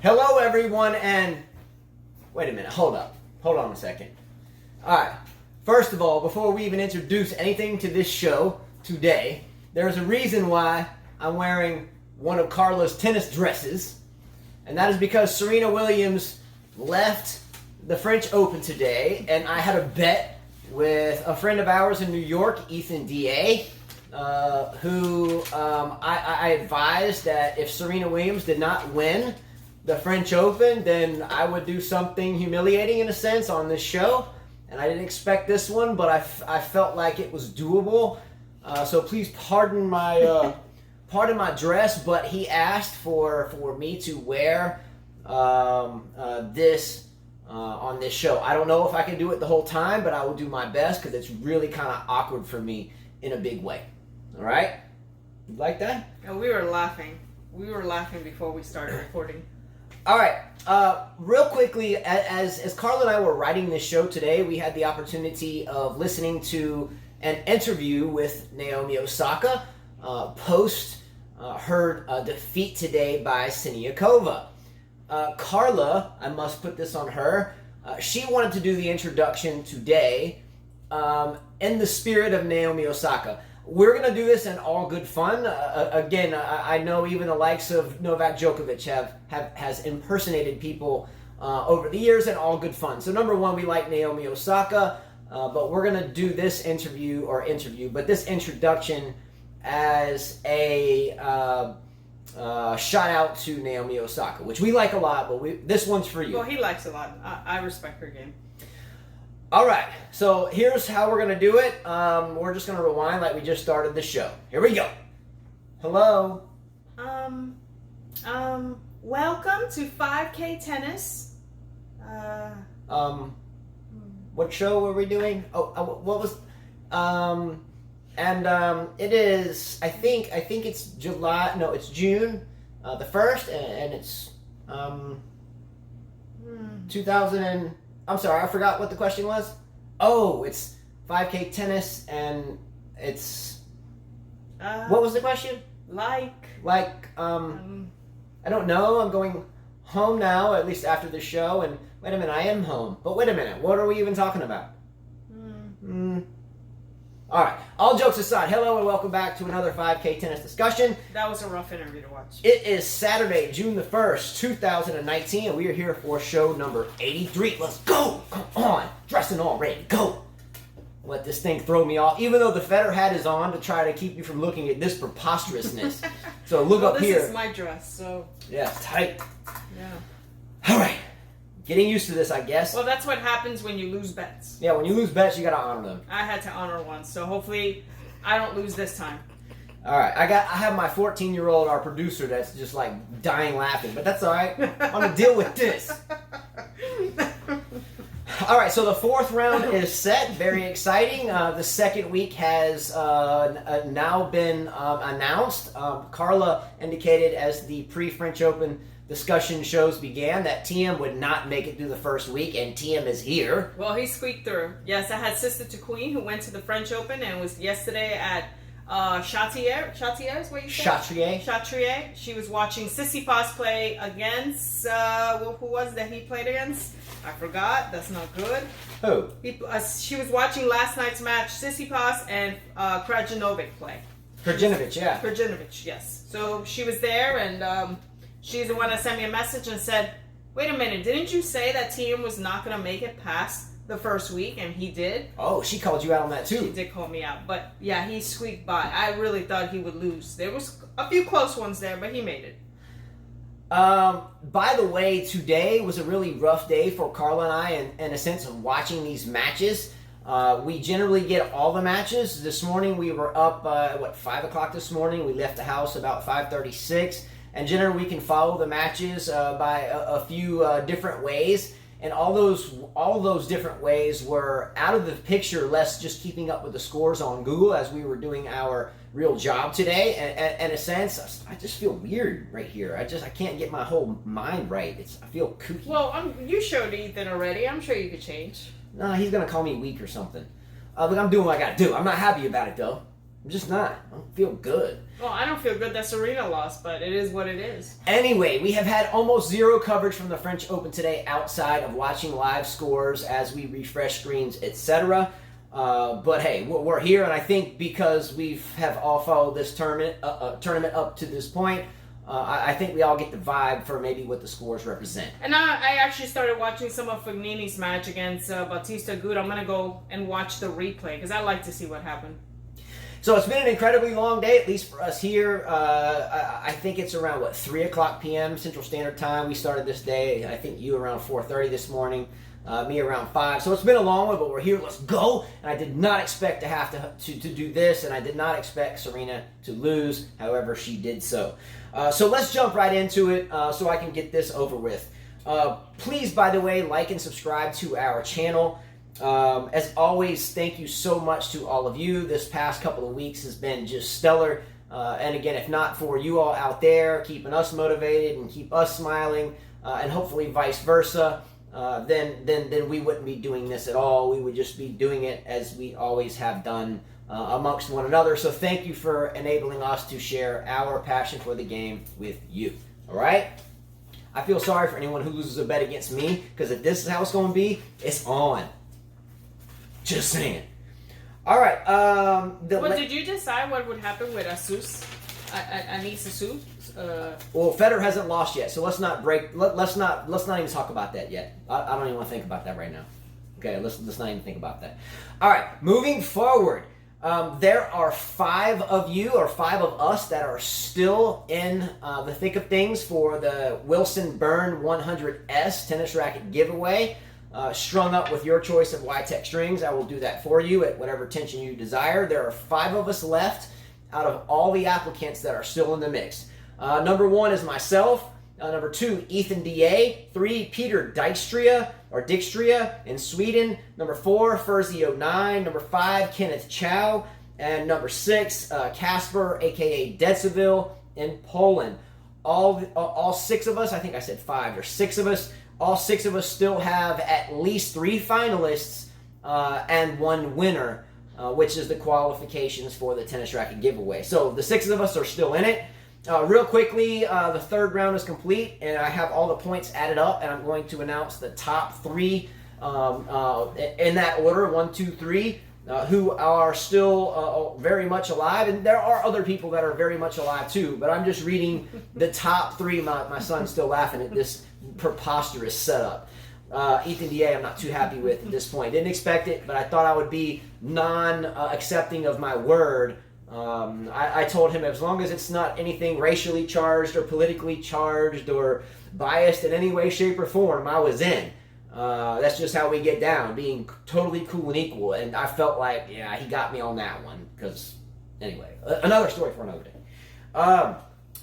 Hello, everyone, and wait a minute. Hold up. Hold on a second. All right. First of all, before we even introduce anything to this show today, there's a reason why I'm wearing one of Carla's tennis dresses, and that is because Serena Williams left the French Open today, and I had a bet with a friend of ours in New York, Ethan D.A., who I advised that if Serena Williams did not win the French Open, then I would do something humiliating in a sense on this show. And I didn't expect this one, but I felt like it was doable. So please pardon my dress, but he asked for me to wear this on this show. I don't know if I can do it the whole time, but I will do my best because it's really kind of awkward for me in a big way. All right? You like that? Oh, we were laughing. We were laughing before we started recording. All right. Real quickly, as Carla and I were writing this show today, we had the opportunity of listening to an interview with Naomi Osaka post her defeat today by Siniakova. Carla, I must put this on her, she wanted to do the introduction today in the spirit of Naomi Osaka. We're going to do this in all good fun. Again, I know even the likes of Novak Djokovic has impersonated people over the years in all good fun. So number one, we like Naomi Osaka, but we're going to do this this introduction as a shout out to Naomi Osaka, which we like a lot, but this one's for you. Well, he likes a lot. I respect her game. All right, so here's how we're going to do it. We're just going to rewind like we just started the show. Here we go. Hello. Welcome to 5K Tennis. What show were we doing? What was, it is, I think it's July, no, it's June, the 1st, and it's, 2000 I'm sorry, I forgot what the question was. Oh, it's 5K tennis, and it's... what was the question? I don't know. I'm going home now, at least after the show, and wait a minute, I am home. But wait a minute, what are we even talking about? All right, all jokes aside, hello and welcome back to another 5K tennis discussion. That was a rough interview to watch. It is Saturday, June the 1st, 2019, and we are here for show number 83. Let's go! Come on! Dressing all ready. Go! Let this thing throw me off, even though the feather hat is on to try to keep you from looking at this preposterousness. So look up here. This is my dress, so... Yeah, it's tight. Yeah. All right. Getting used to this, I guess. Well, that's what happens when you lose bets. Yeah, when you lose bets, you gotta honor them. I had to honor one, so hopefully I don't lose this time. All right, I have my 14-year-old, our producer, that's just like dying laughing, but that's all right. I'm gonna deal with this. All right, so the fourth round is set. Very exciting. The second week has now been announced. Carla indicated as the pre-French Open discussion shows began that TM would not make it through the first week, and TM is here. Well, he squeaked through. Yes, I had Sister to Queen who went to the French Open and was yesterday at Châtrier. Châtrier is what you said? Châtrier. Châtrier. She was watching Tsitsipas play against, who was that he played against? I forgot. That's not good. Who? She was watching last night's match, Tsitsipas and Krajinovic play. Krajinovic, yeah. Krajinovic, yes. So she was there, and she's the one that sent me a message and said, wait a minute, didn't you say that TM was not going to make it past the first week? And he did. Oh, she called you out on that too. She did call me out. But yeah, he squeaked by. I really thought he would lose. There was a few close ones there, but he made it. By the way, today was a really rough day for Carla and I in a sense of watching these matches. We generally get all the matches. This morning we were up, 5 o'clock this morning. We left the house about 5:36. And generally we can follow the matches by a few different ways. And all those different ways were out of the picture, less just keeping up with the scores on Google as we were doing our real job today. And in a sense, I just feel weird right here. I can't get my whole mind right. I feel kooky. Well, you showed Ethan already. I'm sure you could change. No, he's going to call me weak or something. Look, I'm doing what I got to do. I'm not happy about it, though. I'm just not. I don't feel good. Well, I don't feel good that Serena lost, but it is what it is. Anyway, we have had almost zero coverage from the French Open today outside of watching live scores as we refresh screens, etc. But hey, we're here, and I think because we have all followed this tournament up to this point, I think we all get the vibe for maybe what the scores represent. And I actually started watching some of Fognini's match against Bautista Agut. I'm going to go and watch the replay because I like to see what happened. So it's been an incredibly long day, at least for us here. I think it's around, 3 o'clock p.m. Central Standard Time. We started this day, I think you around 4:30 this morning, me around 5. So it's been a long one, but we're here. Let's go. And I did not expect to have to do this, and I did not expect Serena to lose. However, she did so. So let's jump right into it so I can get this over with. Please, by the way, like and subscribe to our channel. As always, thank you so much to all of you. This past couple of weeks has been just stellar. And again, if not for you all out there keeping us motivated and keep us smiling, and hopefully vice versa, then we wouldn't be doing this at all. We would just be doing it as we always have done amongst one another. So thank you for enabling us to share our passion for the game with you. All right? I feel sorry for anyone who loses a bet against me, because if this is how it's going to be, it's on. Just saying. All right. Did you decide what would happen with Asus? Anis Asus? Well, Federer hasn't lost yet, so let's not even talk about that yet. I don't even want to think about that right now. Okay, let's not even think about that. All right, moving forward. There are 5 of you, or 5 of us, that are still in the thick of things for the Wilson Burn 100S tennis racket giveaway. Strung up with your choice of YTEX strings. I will do that for you at whatever tension you desire. There are 5 of us left out of all the applicants that are still in the mix. Number 1 is myself. Number 2, Ethan D.A. 3, Peter Dijkstria in Sweden. Number 4, Furzy09. Number 5, Kenneth Chow. And number 6, Kasper, a.k.a. Detseville in Poland. All 6 of us, I think I said 5, there's 6 of us. All 6 of us still have at least 3 finalists and 1 winner, which is the qualifications for the tennis racket giveaway. So the 6 of us are still in it. Real quickly, the 3rd round is complete, and I have all the points added up, and I'm going to announce the top 3 in that order, 1, 2, 3, who are still very much alive. And there are other people that are very much alive too, but I'm just reading the top 3. My son's still laughing at this preposterous setup. Ethan D.A. I'm not too happy with at this point. Didn't expect it, but I thought I would be non-accepting of my word. I told him as long as it's not anything racially charged or politically charged or biased in any way, shape, or form, I was in. That's just how we get down, being totally cool and equal. And I felt like, yeah, he got me on that one. Because, anyway, another story for another day.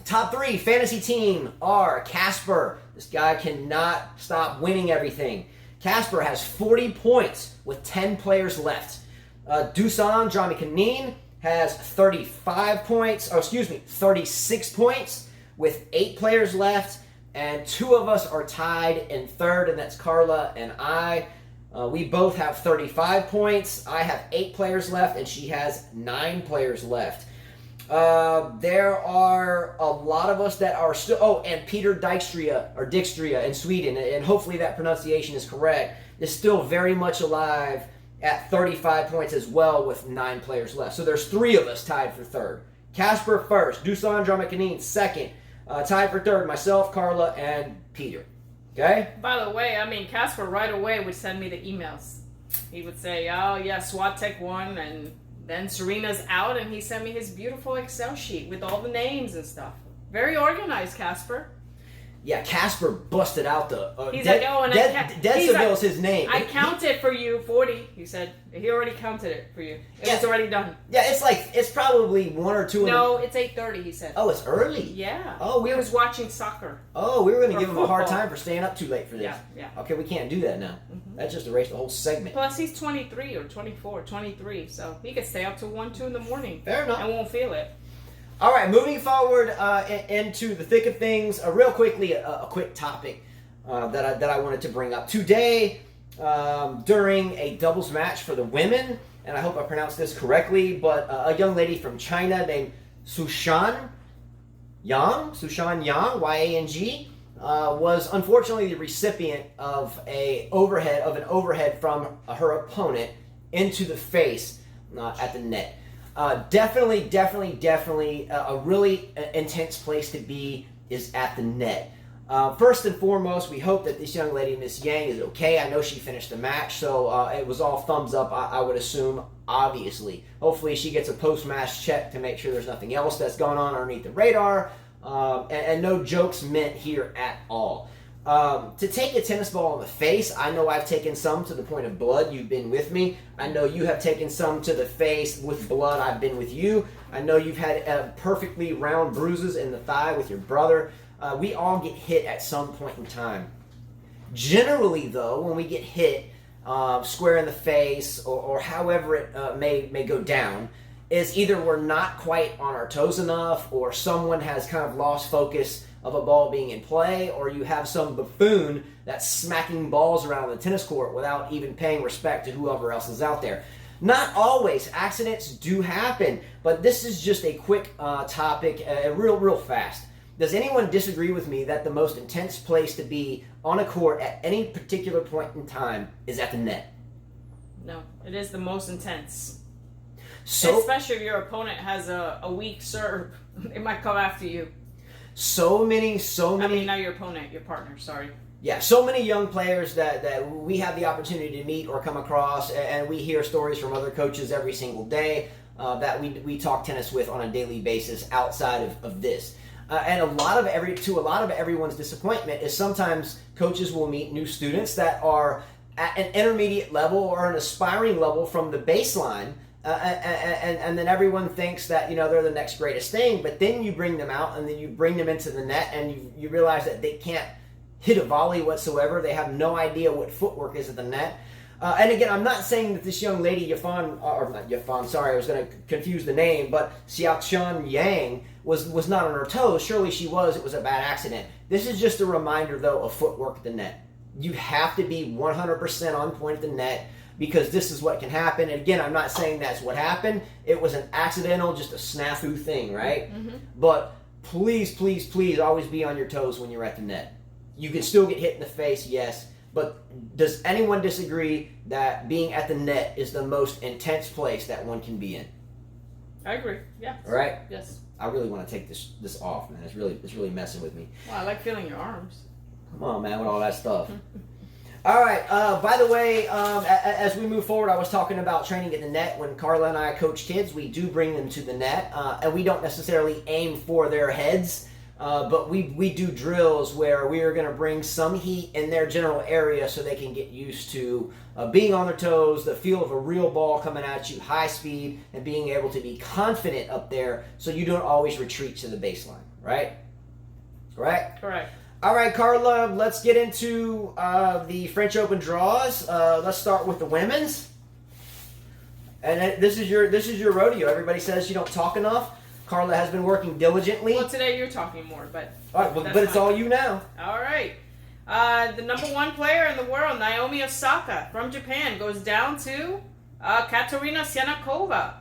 Top 3 fantasy team are Kasper. This guy cannot stop winning everything. Kasper has 40 points with 10 players left. Dusan Dramikanin has 36 points with 8 players left. And 2 of us are tied in 3rd, and that's Carla and I. We both have 35 points. I have 8 players left, and she has 9 players left. There are a lot of us that are still... Oh, and Peter Dijkstria in Sweden, and hopefully that pronunciation is correct, is still very much alive at 35 points as well with 9 players left. So there's 3 of us tied for 3rd. Kasper first, Dusan Dramikanin second, tied for 3rd, myself, Carla, and Peter. Okay? By the way, Kasper right away would send me the emails. He would say, oh, yeah, Swiatek won, and then Serena's out, and he sent me his beautiful Excel sheet with all the names and stuff. Very organized, Kasper. Yeah, Kasper busted out the... he's like, oh, and Detseville is his name. I counted for you 40. He said he already counted it for you. It's already done. Yeah, it's probably 1 or 2. No, it's 8:30. He said. Oh, it's early. Yeah. Oh, we was watching soccer. Oh, we were going to give him a hard time for staying up too late for this. Yeah. Okay, we can't do that now. Mm-hmm. That just erased the whole segment. Plus, he's 23 or 24, 23, so he could stay up to 1, 2 in the morning. Fair enough. And won't feel it. All right, moving forward into the thick of things, real quickly, a quick topic that I wanted to bring up. Today, during a doubles match for the women, and I hope I pronounced this correctly, but a young lady from China named Sushan Yang, Yang, was unfortunately the recipient of an overhead from her opponent into the face at the net. Definitely a really intense place to be is at the net. First and foremost, we hope that this young lady, Miss Yang, is okay. I know she finished the match, so it was all thumbs up, I would assume, obviously. Hopefully she gets a post-match check to make sure there's nothing else that's going on underneath the radar, and no jokes meant here at all. To take a tennis ball in the face, I know I've taken some to the point of blood. You've been with me. I know you have taken some to the face with blood. I've been with you. I know you've had perfectly round bruises in the thigh with your brother. We all get hit at some point in time. Generally, though, when we get hit square in the face or however it may go down, is either we're not quite on our toes enough, or someone has kind of lost focus of a ball being in play, or you have some buffoon that's smacking balls around the tennis court without even paying respect to whoever else is out there. Not always. Accidents do happen, but this is just a quick topic, real fast. Does anyone disagree with me that the most intense place to be on a court at any particular point in time is at the net? No, it is the most intense. So, especially if your opponent has a weak serve, they might come after you. So many. I mean, not your opponent, your partner. Sorry. Yeah, so many young players that we have the opportunity to meet or come across, and we hear stories from other coaches every single day that we talk tennis with on a daily basis outside of this. And to a lot of everyone's disappointment is sometimes coaches will meet new students that are at an intermediate level or an aspiring level from the baseline, and then everyone thinks that they're the next greatest thing. But then you bring them out and then you bring them into the net and you realize that they can't hit a volley whatsoever. They have no idea what footwork is at the net. And again, I'm not saying that this young lady, sorry, I was going to confuse the name, but Xiaoxian Yang was not on her toes. Surely she was. It was a bad accident. This is just a reminder, though, of footwork at the net. You have to be 100% on point at the net because this is what can happen. And again, I'm not saying that's what happened. It was an accidental, just a snafu thing, right? Mm-hmm. But please always be on your toes when you're at the net. You can still get hit in the face, yes. But does anyone disagree that being at the net is the most intense place that one can be in? I agree. Yeah. All right. Yes. I really want to take this off, man. It's really messing with me. Well, I like feeling your arms. Come on, man, with all that stuff. All right. By the way, as we move forward, I was talking about training at the net. When Carla and I coach kids, we do bring them to the net, and we don't necessarily aim for their heads. But we do drills where we are going to bring some heat in their general area so they can get used to being on their toes, the feel of a real ball coming at you, high speed, and being able to be confident up there so you don't always retreat to the baseline, right? Right? Correct. All right, Carla, let's get into the French Open draws. Let's start with the women's. And this is your rodeo. Everybody says you don't talk enough. Carla has been working diligently. Well, today you're talking more, but... All right, but it's all you now. All right. The number one player in the world, Naomi Osaka, from Japan, goes down to Katerina Siniakova.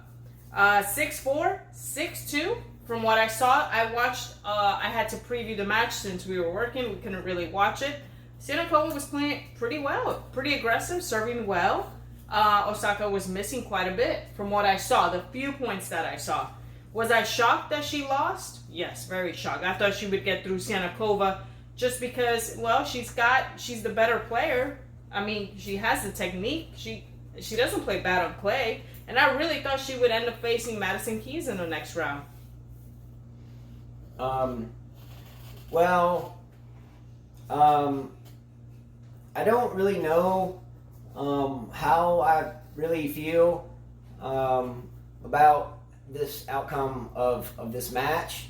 6-4, 6-2. From what I saw, I watched... I had to preview the match since we were working. We couldn't really watch it. Siniakova was playing pretty well. Pretty aggressive, serving well. Osaka was missing quite a bit from what I saw, the few points that I saw. Was I shocked that she lost? Yes, very shocked. I thought she would get through Siniakova just because, well, she's the better player. I mean, she has the technique. She doesn't play bad on clay. And I really thought she would end up facing Madison Keys in the next round. I don't really know how I really feel about this outcome of this match.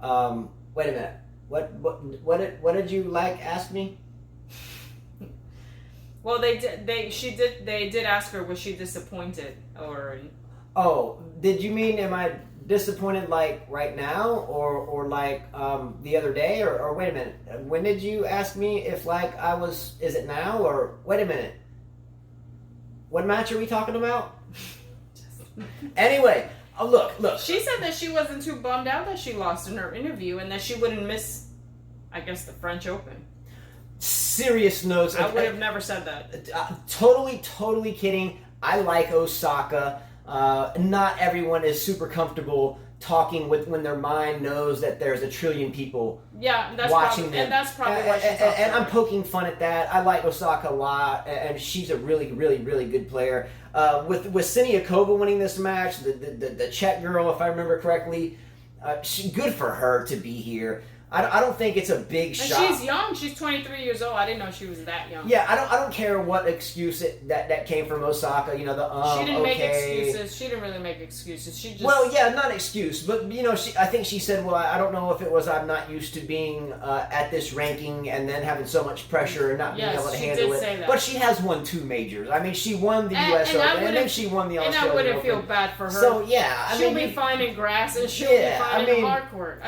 Wait a minute. What did you ask me? Well, they did ask her, was she disappointed or? Oh, did you mean am I disappointed right now or the other day or wait a minute? When did you ask me if I was? Is it now or wait a minute? What match are we talking about? Anyway, look. She said that she wasn't too bummed out that she lost in her interview and that she wouldn't miss, I guess, the French Open. Serious notes. I would have never said that. Totally kidding. I like Osaka. Not everyone is super comfortable talking with when their mind knows that there's a trillion people watching them. And that's probably why she's up and there. I'm poking fun at that. I like Osaka a lot, and she's a really good player. With Siniakova winning this match, the Czech girl, if I remember correctly, good for her to be here. I don't think it's a big And shot. she's young. She's 23 years old. I didn't know she was that young. Yeah, I don't care what excuse that came from Osaka. You know, she didn't make okay. excuses. She didn't really make excuses. She just Not excuse, but you know, I think she said, well, I don't know if it was I'm not used to being at this ranking and then having so much pressure and not being able to handle it. Say that. But she has won 2 majors. I mean, she won the U.S. Open and then she won the Australian Open. And I wouldn't feel bad for her. So yeah, she'll be fine in grass and she'll be fine in hard court.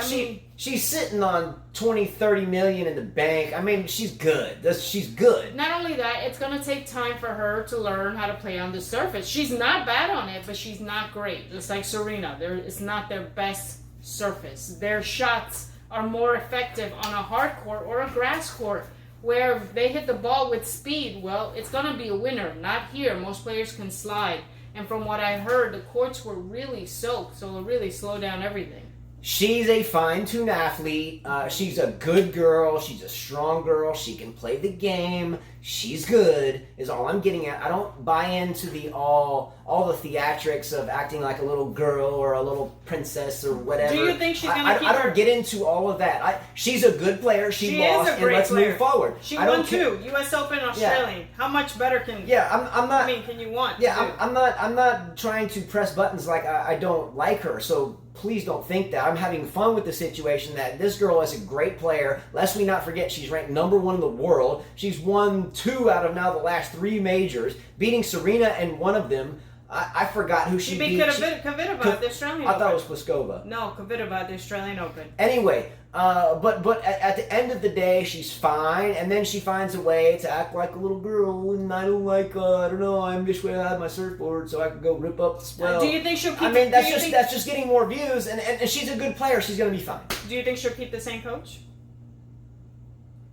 She's sitting on 20-30 million in the bank. I mean, she's good. She's good. Not only that, it's going to take time for her to learn how to play on the surface. She's not bad on it, but she's not great. Just like Serena. It's not their best surface. Their shots are more effective on a hard court or a grass court where they hit the ball with speed. Well, it's going to be a winner. Not here. Most players can slide. And from what I heard, the courts were really soaked, so it'll really slow down everything. She's a fine-tuned athlete. She's a good girl. She's a strong girl. She can play the game. She's good, is all I'm getting at. I don't buy into all the theatrics of acting like a little girl or a little princess or whatever. Do you think she's going to keep I don't get into all of that. She's a good player. She lost, is a great and let's player. move forward. She won 2 U.S. Open, Australian. Yeah. How much better can? I'm not. I mean, can you want? Yeah, I'm not trying to press buttons like I don't like her. So please don't think that. I'm having fun with the situation that this girl is a great player. Lest we not forget, she's ranked number 1 in the world. She's won 2 out of now the last 3 majors, beating Serena in one of them. I forgot who she beat. Kvitova at the Australian Open. I thought it was Pliskova. No, Kvitova at the Australian Open. Anyway, but at the end of the day, she's fine, and then she finds a way to act like a little girl, and I don't like, I don't know, I wish I had my surfboard so I could go rip up the swell. Do you think she'll keep? I mean, that's just getting more views, and she's a good player. She's going to be fine. Do you think she'll keep the same coach?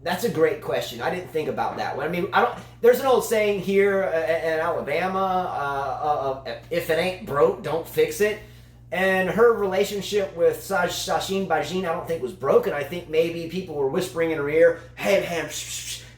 That's a great question. I didn't think about that one. I mean, there's an old saying here in Alabama, if it ain't broke, don't fix it. And her relationship with Sachin Bajin, I don't think was broken. I think maybe people were whispering in her ear, hey, man,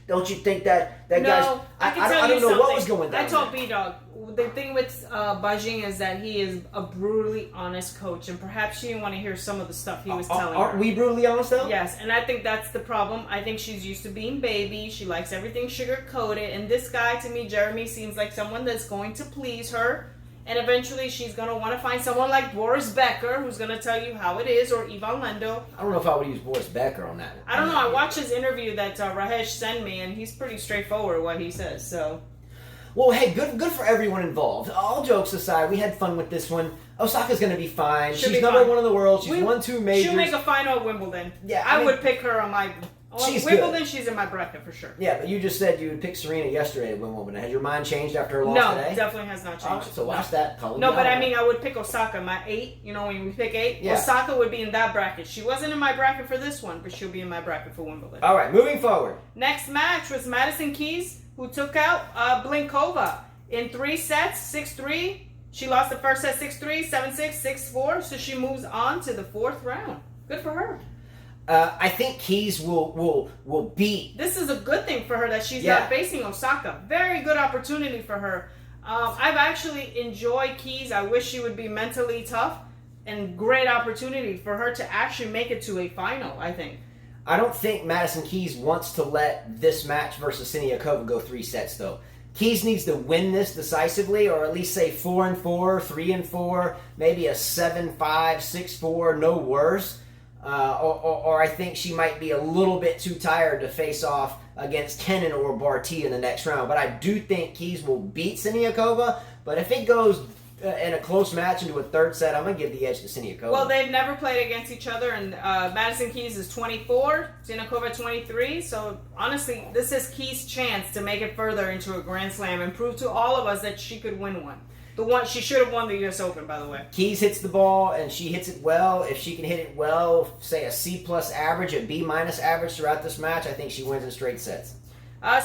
don't you think that guy's... No, I don't know what was going down. I told B-Dog, the thing with Bajin is that he is a brutally honest coach, and perhaps she didn't want to hear some of the stuff he was telling her. Aren't we brutally honest, though? Yes, and I think that's the problem. I think she's used to being baby. She likes everything sugar-coated, and this guy, to me, Jeremy, seems like someone that's going to please her, and eventually she's going to want to find someone like Boris Becker, who's going to tell you how it is, or Ivan Lendl. I don't know if I would use Boris Becker on that one. I don't know. I watched his interview that Rajesh sent me, and he's pretty straightforward what he says, so... Well, hey, good for everyone involved. All jokes aside, we had fun with this one. Osaka's going to be fine. She's number 1 in the world. She's won 2 majors. She'll make a final at Wimbledon. Yeah, I would pick her on my... Wimbledon, good. She's in my bracket for sure. Yeah, but you just said you would pick Serena yesterday at Wimbledon. Has your mind changed after her loss today? No, definitely has not changed. All right, so watch that. No, but I mean, I would pick Osaka, my 8. You know, when we pick 8, yeah. Osaka would be in that bracket. She wasn't in my bracket for this one, but she'll be in my bracket for Wimbledon. All right, moving forward. Next match was Madison Keys, who took out Blinkova in 3 sets, 6-3. She lost the first set 6-3, 7-6, 6-4, so she moves on to the 4th round. Good for her. I think Keys will beat. This is a good thing for her that she's not facing Osaka. Very good opportunity for her. I've actually enjoyed Keys. I wish she would be mentally tough, and great opportunity for her to actually make it to a final, I think. I don't think Madison Keys wants to let this match versus Siniakova go 3 sets, though. Keys needs to win this decisively, or at least say 4-4, 3-4, maybe a 7-5, 6-4, no worse. Or I think she might be a little bit too tired to face off against Kenin or Barty in the next round. But I do think Keys will beat Siniakova. But if it goes in a close match into a 3rd set, I'm going to give the edge to Siniakova. Well, they've never played against each other, and Madison Keys is 24, Siniakova 23. So honestly, this is Keys' chance to make it further into a Grand Slam and prove to all of us that she could win one. The one she should have won the U.S. Open, by the way. Keys hits the ball, and she hits it well. If she can hit it well, say a C+ average, a B- average throughout this match, I think she wins in straight sets.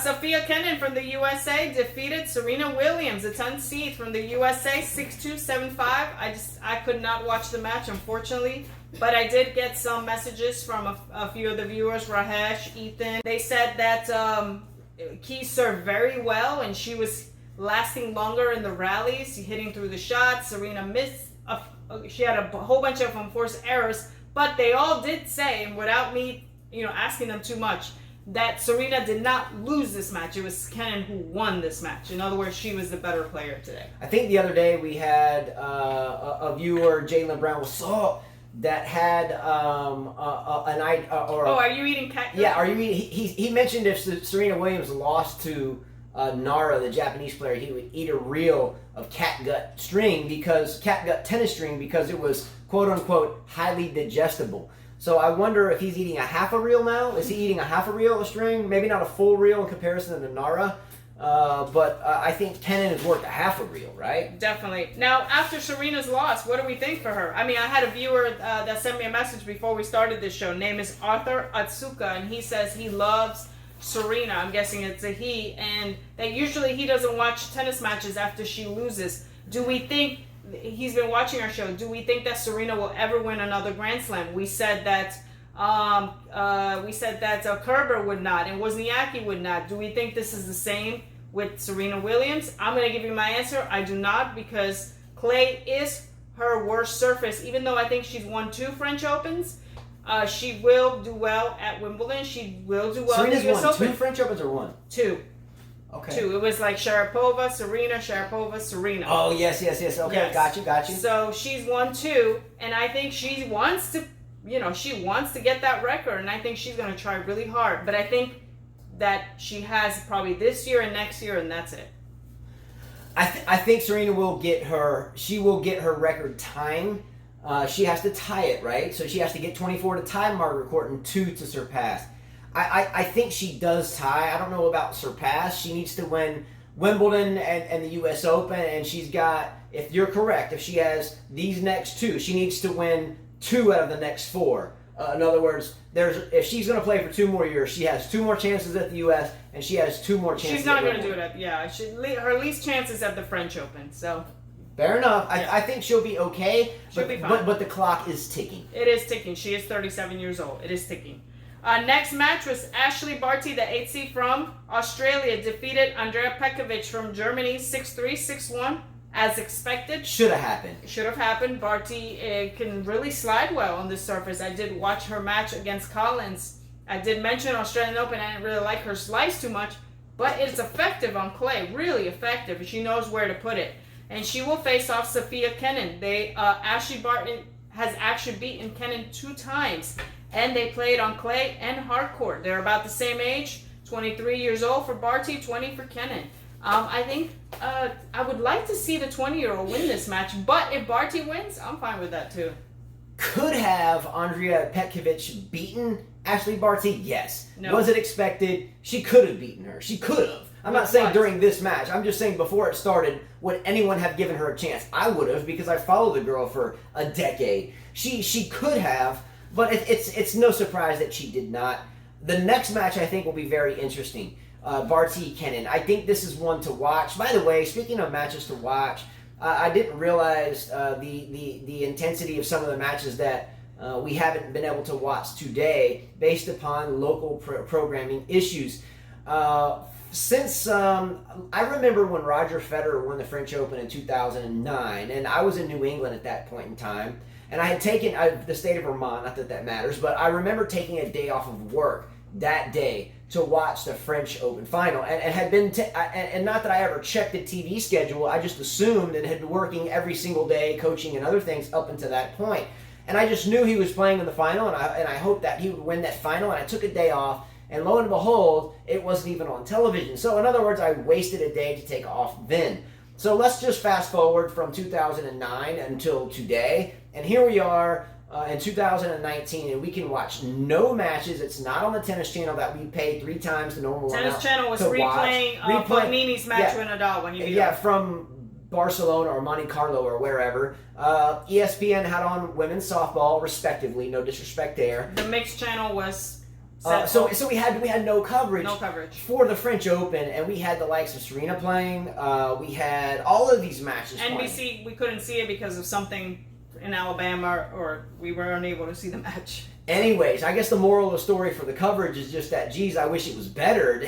Sophia Kenin from the USA defeated Serena Williams, a 10th seed from the USA, 6-2, 7-5. I could not watch the match, unfortunately, but I did get some messages from a few of the viewers, Rahesh, Ethan. They said that Keys served very well, and she was lasting longer in the rallies, hitting through the shots. Serena missed. She had a whole bunch of unforced errors, but they all did say, and without me, asking them too much, that Serena did not lose this match. It was Kenin who won this match. In other words, she was the better player today. I think the other day we had a viewer, Jalen Brown, that had are you eating cat? Yeah, are you eating? He mentioned if Serena Williams lost to Nara, the Japanese player, he would eat a reel of catgut tennis string because it was quote unquote highly digestible. So I wonder if he's eating a half a reel now. Is he eating a half a reel of string? Maybe not a full reel in comparison to Nara, but I think Kenin is worth a half a reel, right? Definitely. Now, after Serena's loss, what do we think for her? I mean, I had a viewer that sent me a message before we started this show. Name is Arthur Atsuka, and he says he loves Serena. I'm guessing it's a he, and that usually he doesn't watch tennis matches after she loses. Do we think... He's been watching our show. Do we think that Serena will ever win another Grand Slam? We said that Kerber would not, and Wozniacki would not. Do we think this is the same with Serena Williams? I'm going to give you my answer. I do not, because clay is her worst surface. Even though I think she's won 2 French Opens, she will do well at Wimbledon. She will do well Serena's at the US won Open. 2 French Opens or 1? 2. Okay. 2. It was like Sharapova, Serena. Oh, yes. Okay, yes. Got you. So she's won 2, and I think she wants to, she wants to get that record, and I think she's going to try really hard. But I think that she has probably this year and next year, and that's it. I think Serena will get her record time. She has to tie it, right? So she has to get 24 to tie Margaret Court and 2 to surpass. I think she does tie. I don't know about surpass. She needs to win Wimbledon and the U.S. Open, and she's got, if you're correct, if she has these next 2, she needs to win 2 out of the next 4. In other words, if she's going to play for 2 more years, she has 2 more chances at the U.S. and she has 2 more chances. She's not going to do it her least chances at the French Open. So fair enough. Yeah. I think she'll be okay. She'll be fine. But the clock is ticking. It is ticking. She is 37 years old. It is ticking. Next match was Ashley Barty, the 8th seed from Australia, defeated Andrea Petkovic from Germany 6-3, 6-1, as expected. Should have happened. Barty can really slide well on this surface. I did watch her match against Collins. I did mention Australian Open. I didn't really like her slice too much, but it's effective on clay, really effective. She knows where to put it. And she will face off Sophia Kenin. Ashley Barty has actually beaten Kenin 2 times. And they played on clay and hard court. They're about the same age, 23 years old for Barty, 20 for Kenin. I think I would like to see the 20-year-old win this match, but if Barty wins, I'm fine with that too. Could have Andrea Petkovic beaten Ashley Barty? Yes. No. Was it expected? She could have beaten her. She could have. I'm not saying during this match. I'm just saying before it started, would anyone have given her a chance? I would have, because I followed the girl for a decade. She could have. But it's no surprise that she did not. The next match, I think, will be very interesting. Barty Kenin. I think this is one to watch. By the way, speaking of matches to watch, I didn't realize the intensity of some of the matches that we haven't been able to watch today based upon local programming issues. Since I remember when Roger Federer won the French Open in 2009, and I was in New England at that point in time. And I had taken the state of Vermont, not that that matters, but I remember taking a day off of work that day to watch the French Open final, and had been and not that I ever checked the TV schedule. I just assumed and had been working every single day, coaching and other things up until that point. And I just knew he was playing in the final, and I hoped that he would win that final. And I took a day off, and lo and behold, it wasn't even on television. So in other words, I wasted a day to take off then. So let's just fast forward from 2009 until today. And here we are in 2019, and we can watch no matches. It's not on the Tennis Channel that we paid 3 times the normal amount. Tennis Channel was replaying Fognini's match with Nadal when he beat him. From Barcelona or Monte Carlo or wherever. ESPN had on women's softball, respectively. No disrespect there. The mixed channel was so we had no coverage. No coverage for the French Open, and we had the likes of Serena playing. We had all of these matches. NBC, playing. we couldn't see it because of something in Alabama, or we were unable to see the match. Anyways, I guess the moral of the story for the coverage is just that, geez, I wish it was better.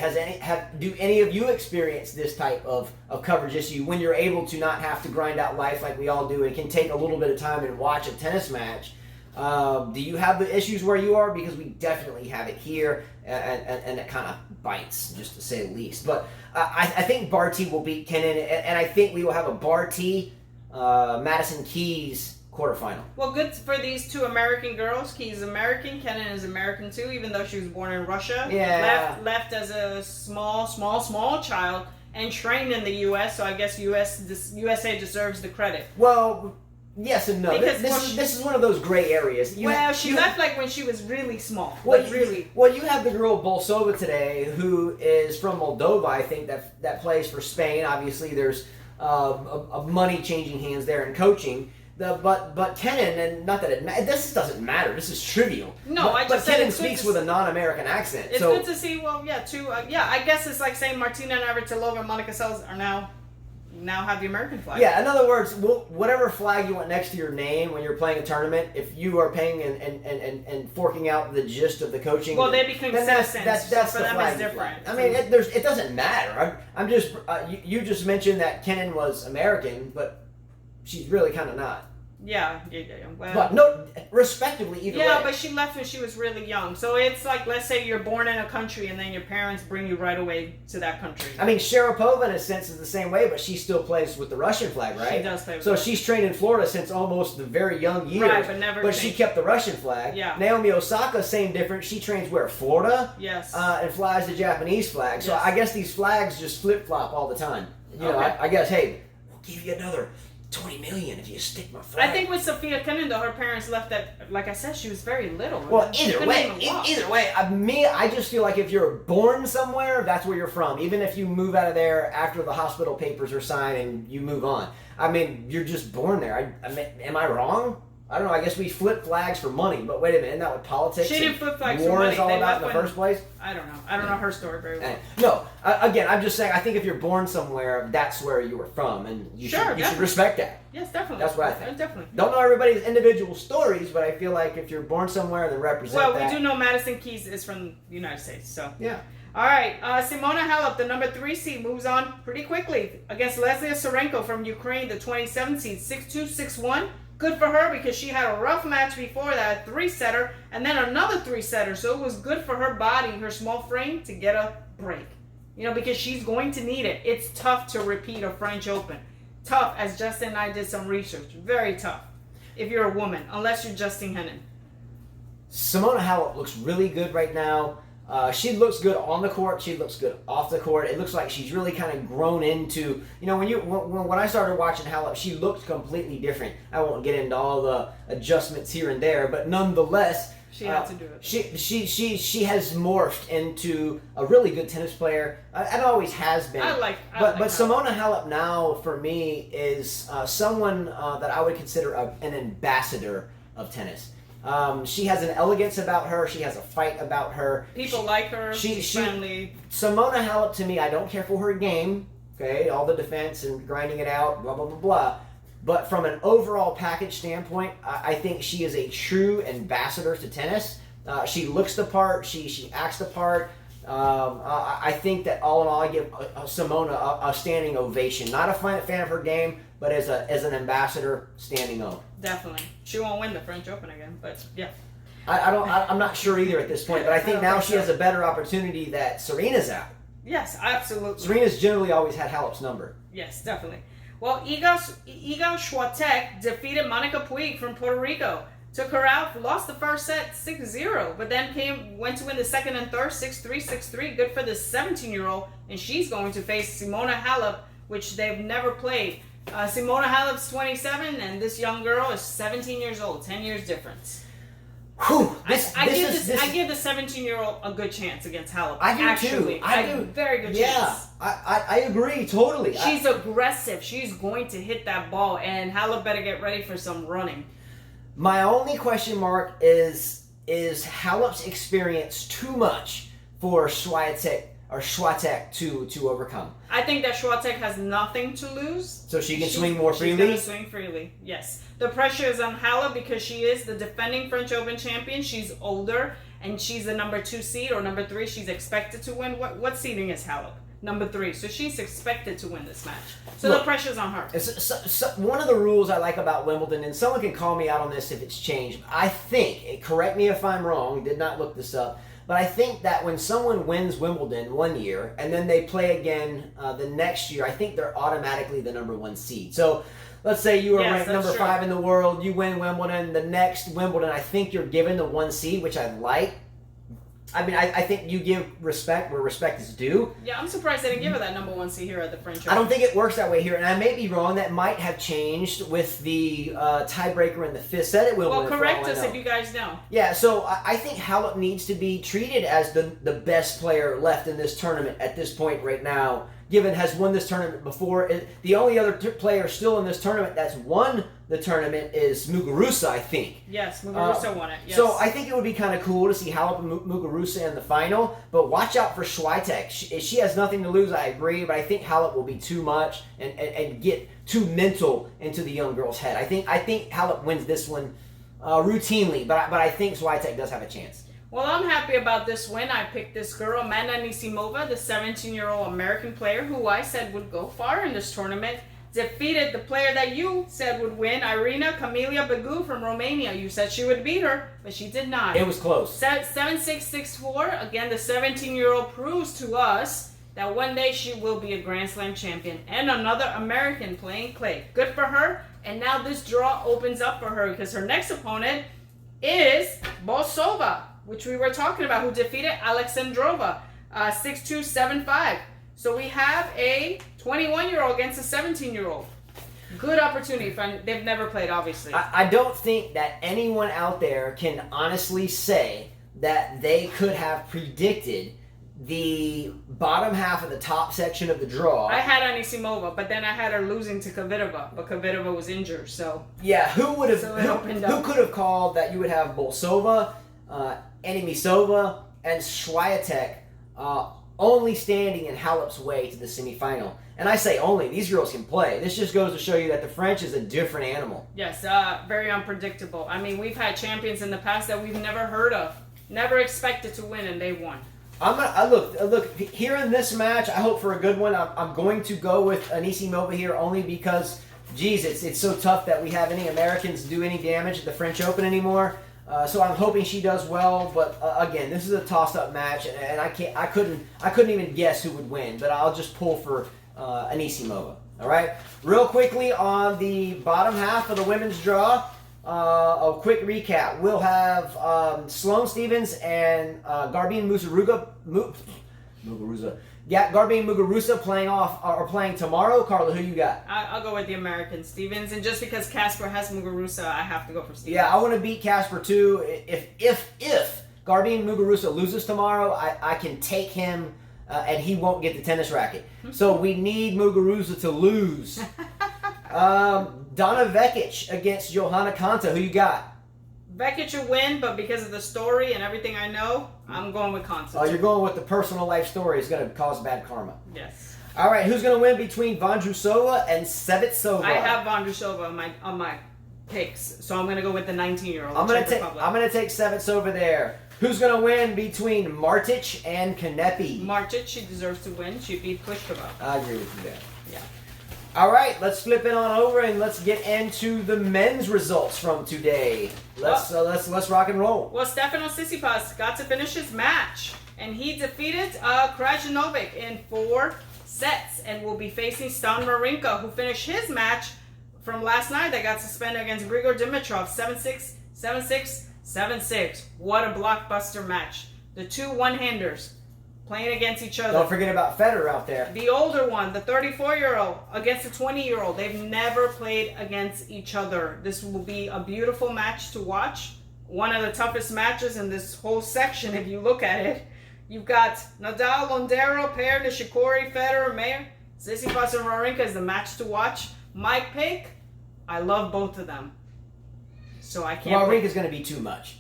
Do any of you experience this type of coverage issue when you're able to not have to grind out life like we all do and can take a little bit of time and watch a tennis match? Do you have the issues where you are? Because we definitely have it here, and it kind of bites, just to say the least. But I think Barty will beat Kenin, and I think we will have a Barty, Madison Keys quarterfinal. Well, good for these two American girls. Keys is American, Kenin is American too, even though she was born in Russia. Yeah. Left as a small child and trained in the U.S., so I guess USA deserves the credit. Well, yes and no. Because, this is one of those gray areas. She left like when she was really small. Well, like really. Well, you have the girl Bolsova today, who is from Moldova, I think, that plays for Spain. Obviously, there's a money changing hands there in coaching. But Kenin, and not that this doesn't matter. This is trivial. No, but Kenin speaks with a non-American accent. It's good to see. Well, yeah, too. I guess it's like saying Martina Navratilova and Monica Seles are now have the American flag. Yeah, in other words, whatever flag you want next to your name when you're playing a tournament, if you are paying and forking out the gist of the coaching, well, they become citizens. That's for the them flag. it's different. I mean, it doesn't matter. I'm just you just mentioned that Kenin was American, but she's really kind of not. Yeah. Well, but no, respectively either way. Yeah, but she left when she was really young. So it's like, let's say you're born in a country and then your parents bring you right away to that country. I mean, Sharapova in a sense is the same way, but she still plays with the Russian flag, right? She does play with So she's trained in Florida since almost the very young years. Right, but never. But she kept the Russian flag. Yeah. Naomi Osaka, same difference. She trains where? Florida? Yes. And flies the Japanese flag. So Yes. I guess these flags just flip-flop all the time. You know, I guess, hey, we'll give you another $20 million if you stick my flag. I think with Sophia Kenin, though, her parents left that, like I said, she was very little. Well, either way, I just feel like if you're born somewhere, that's where you're from. Even if you move out of there after the hospital papers are signed and you move on. I mean, you're just born there. Am I wrong? I don't know. I guess we flip flags for money, but wait a minute, isn't that what politics She didn't flip flags war for money. is all about in the first place? I don't know. I don't know her story very well. No, again, I'm just saying. I think if you're born somewhere, that's where you were from, and you should respect that. Yes, definitely. That's what I think. Definitely. Don't know everybody's individual stories, but I feel like if you're born somewhere, then represent that. Well, we do know Madison Keys is from the United States, so. Yeah. All right, Simona Halep, the number 3 seed, moves on pretty quickly against Leslia Sarenko from Ukraine, the 27 seed, 6-2, 6-1. Good for her because she had a rough match before that, 3-setter, and then another 3-setter. So it was good for her body, her small frame, to get a break. You know, because she's going to need it. It's tough to repeat a French Open. Tough, as Justin and I did some research. Very tough if you're a woman, unless you're Justine Henin. Simona Halep looks really good right now. She looks good on the court. She looks good off the court. It looks like she's really kind of grown into, you know, when I started watching Halep, she looked completely different. I won't get into all the adjustments here and there, but nonetheless, she had to do it. She has morphed into a really good tennis player. It always has been. But Simona Halep now for me is someone that I would consider an ambassador of tennis. She has an elegance about her. She has a fight about her. People like her. She's friendly. Simona Halep, to me, I don't care for her game. Okay, all the defense and grinding it out, blah, blah, blah, blah. But from an overall package standpoint, I think she is a true ambassador to tennis. She looks the part. She acts the part. I think that all in all, I give Simona a standing ovation. Not a fan of her game, but as an ambassador, standing O. Definitely. She won't win the French Open again, but yeah. I'm not sure either at this point, but I think now she has a better opportunity that Serena's out. Yes, absolutely. Serena's generally always had Halep's number. Yes, definitely. Well, Iga Swiatek defeated Monica Puig from Puerto Rico. Took her out, lost the first set 6-0, but then went to win the second and third 6-3, 6-3. Good for the 17-year-old, and she's going to face Simona Halep, which they've never played. Simona Halep's 27, and this young girl is 17 years old. 10 years difference. Whew, I give the 17-year-old a good chance against Halep. I do Actually, too. I do. Very good Yeah, chance. I agree totally. She's aggressive. She's going to hit that ball, and Halep better get ready for some running. My only question mark is Halep's experience too much for Swiatek to overcome? I think that Swiatek has nothing to lose. So she can swing more freely? She's going to swing freely, yes. The pressure is on Halep because she is the defending French Open champion. She's older, and she's the number 2 seed or number 3. She's expected to win. What seeding is Halep? Number 3. So she's expected to win this match. So Look, the pressure's on her. One of the rules I like about Wimbledon, and someone can call me out on this if it's changed, I think, correct me if I'm wrong, did not look this up, but I think that when someone wins Wimbledon one year and then they play again the next year, I think they're automatically the number 1 seed. So let's say you are ranked number 5 in the world, you win Wimbledon, the next Wimbledon, I think you're given the 1 seed, which I like. I mean, I think you give respect where respect is due. Yeah, I'm surprised they didn't give her that number 1 seed here at the French Open. I don't think it works that way here, and I may be wrong. That might have changed with the tiebreaker in the 5th set at Wimbledon. Well, correct us if you guys know. Yeah, so I think Halep needs to be treated as the best player left in this tournament at this point right now, given has won this tournament before. The only other player still in this tournament that's won the tournament is Muguruza, I think. Yes, Muguruza won it. Yes. So I think it would be kind of cool to see Halep and Muguruza in the final, but watch out for Swiatek. She has nothing to lose, I agree, but I think Halep will be too much and get too mental into the young girl's head. I think Halep wins this one routinely, but I think Swiatek does have a chance. Well, I'm happy about this win. I picked this girl, Amanda Anisimova, the 17-year-old American player who I said would go far in this tournament. Defeated the player that you said would win, Irina Camelia Begu from Romania. You said she would beat her, but she did not. It was close. 7-6, 6-4. Again, the 17-year-old proves to us that one day she will be a Grand Slam champion. And another American playing clay. Good for her. And now this draw opens up for her because her next opponent is Bolsova, which we were talking about, who defeated Alexandrova 6-2, 7-5. So we have a 21-year-old against a 17-year-old. Good opportunity. They've never played, obviously. I don't think that anyone out there can honestly say that they could have predicted the bottom half of the top section of the draw. I had Anisimova, but then I had her losing to Kvitova, but Kvitova was injured, so... Yeah, who could have called that you would have Bolsova, Anisimova, and Swiatek only standing in Halep's way to the semifinal. And I say only, these girls can play. This just goes to show you that the French is a different animal. Yes, very unpredictable. I mean, we've had champions in the past that we've never heard of, never expected to win, and they won. Look, here in this match, I hope for a good one. I'm going to go with Anisimova here only because, geez, it's so tough that we have any Americans do any damage at the French Open anymore. So I'm hoping she does well, but again, this is a toss-up match, and I couldn't even guess who would win, but I'll just pull for Anisimova. All right, real quickly on the bottom half of the women's draw, a quick recap. We'll have Sloane Stephens and Garbine Muguruza. Yeah, Garbine Muguruza are playing tomorrow. Carla, who you got? I'll go with the American Stephens, and just because Casper has Muguruza, I have to go for Stephens. Yeah, I want to beat Casper too. If Garbine Muguruza loses tomorrow, I can take him, and he won't get the tennis racket. So we need Muguruza to lose. Donna Vekic against Johanna Konta. Who you got? Vekic will win, but because of the story and everything I know, I'm going with Konta. Oh, you're going with the personal life story. It's going to cause bad karma. Yes. All right, who's going to win between Vondrousova and Sevitsova? I have Vondrousova on my picks, so I'm going to go with the 19-year-old. I'm going to take Sevitsova there. Who's going to win between Martic and Kanepi? Martic, she deserves to win. She beat Pliskova. I agree with you there. Yeah. All right, let's flip it on over and let's get into the men's results from today. Let's rock and roll. Well, Stefanos Tsitsipas got to finish his match, and he defeated Krajinovic in 4 sets, and will be facing Stan Wawrinka, who finished his match from last night that got suspended against Grigor Dimitrov, 7-6, 7-6, 7-6. What a blockbuster match! The two one-handers playing against each other. Don't forget about Federer out there. The older one, the 34-year-old, against the 20-year-old. They've never played against each other. This will be a beautiful match to watch. one of the toughest matches in this whole section, if you look at it. You've got Nadal, Londero, Pair, Nishikori, Federer, Mayer, Tsitsipas, and Wawrinka is the match to watch. My pick, I love both of them. So I can't Wawrinka's going to be too much.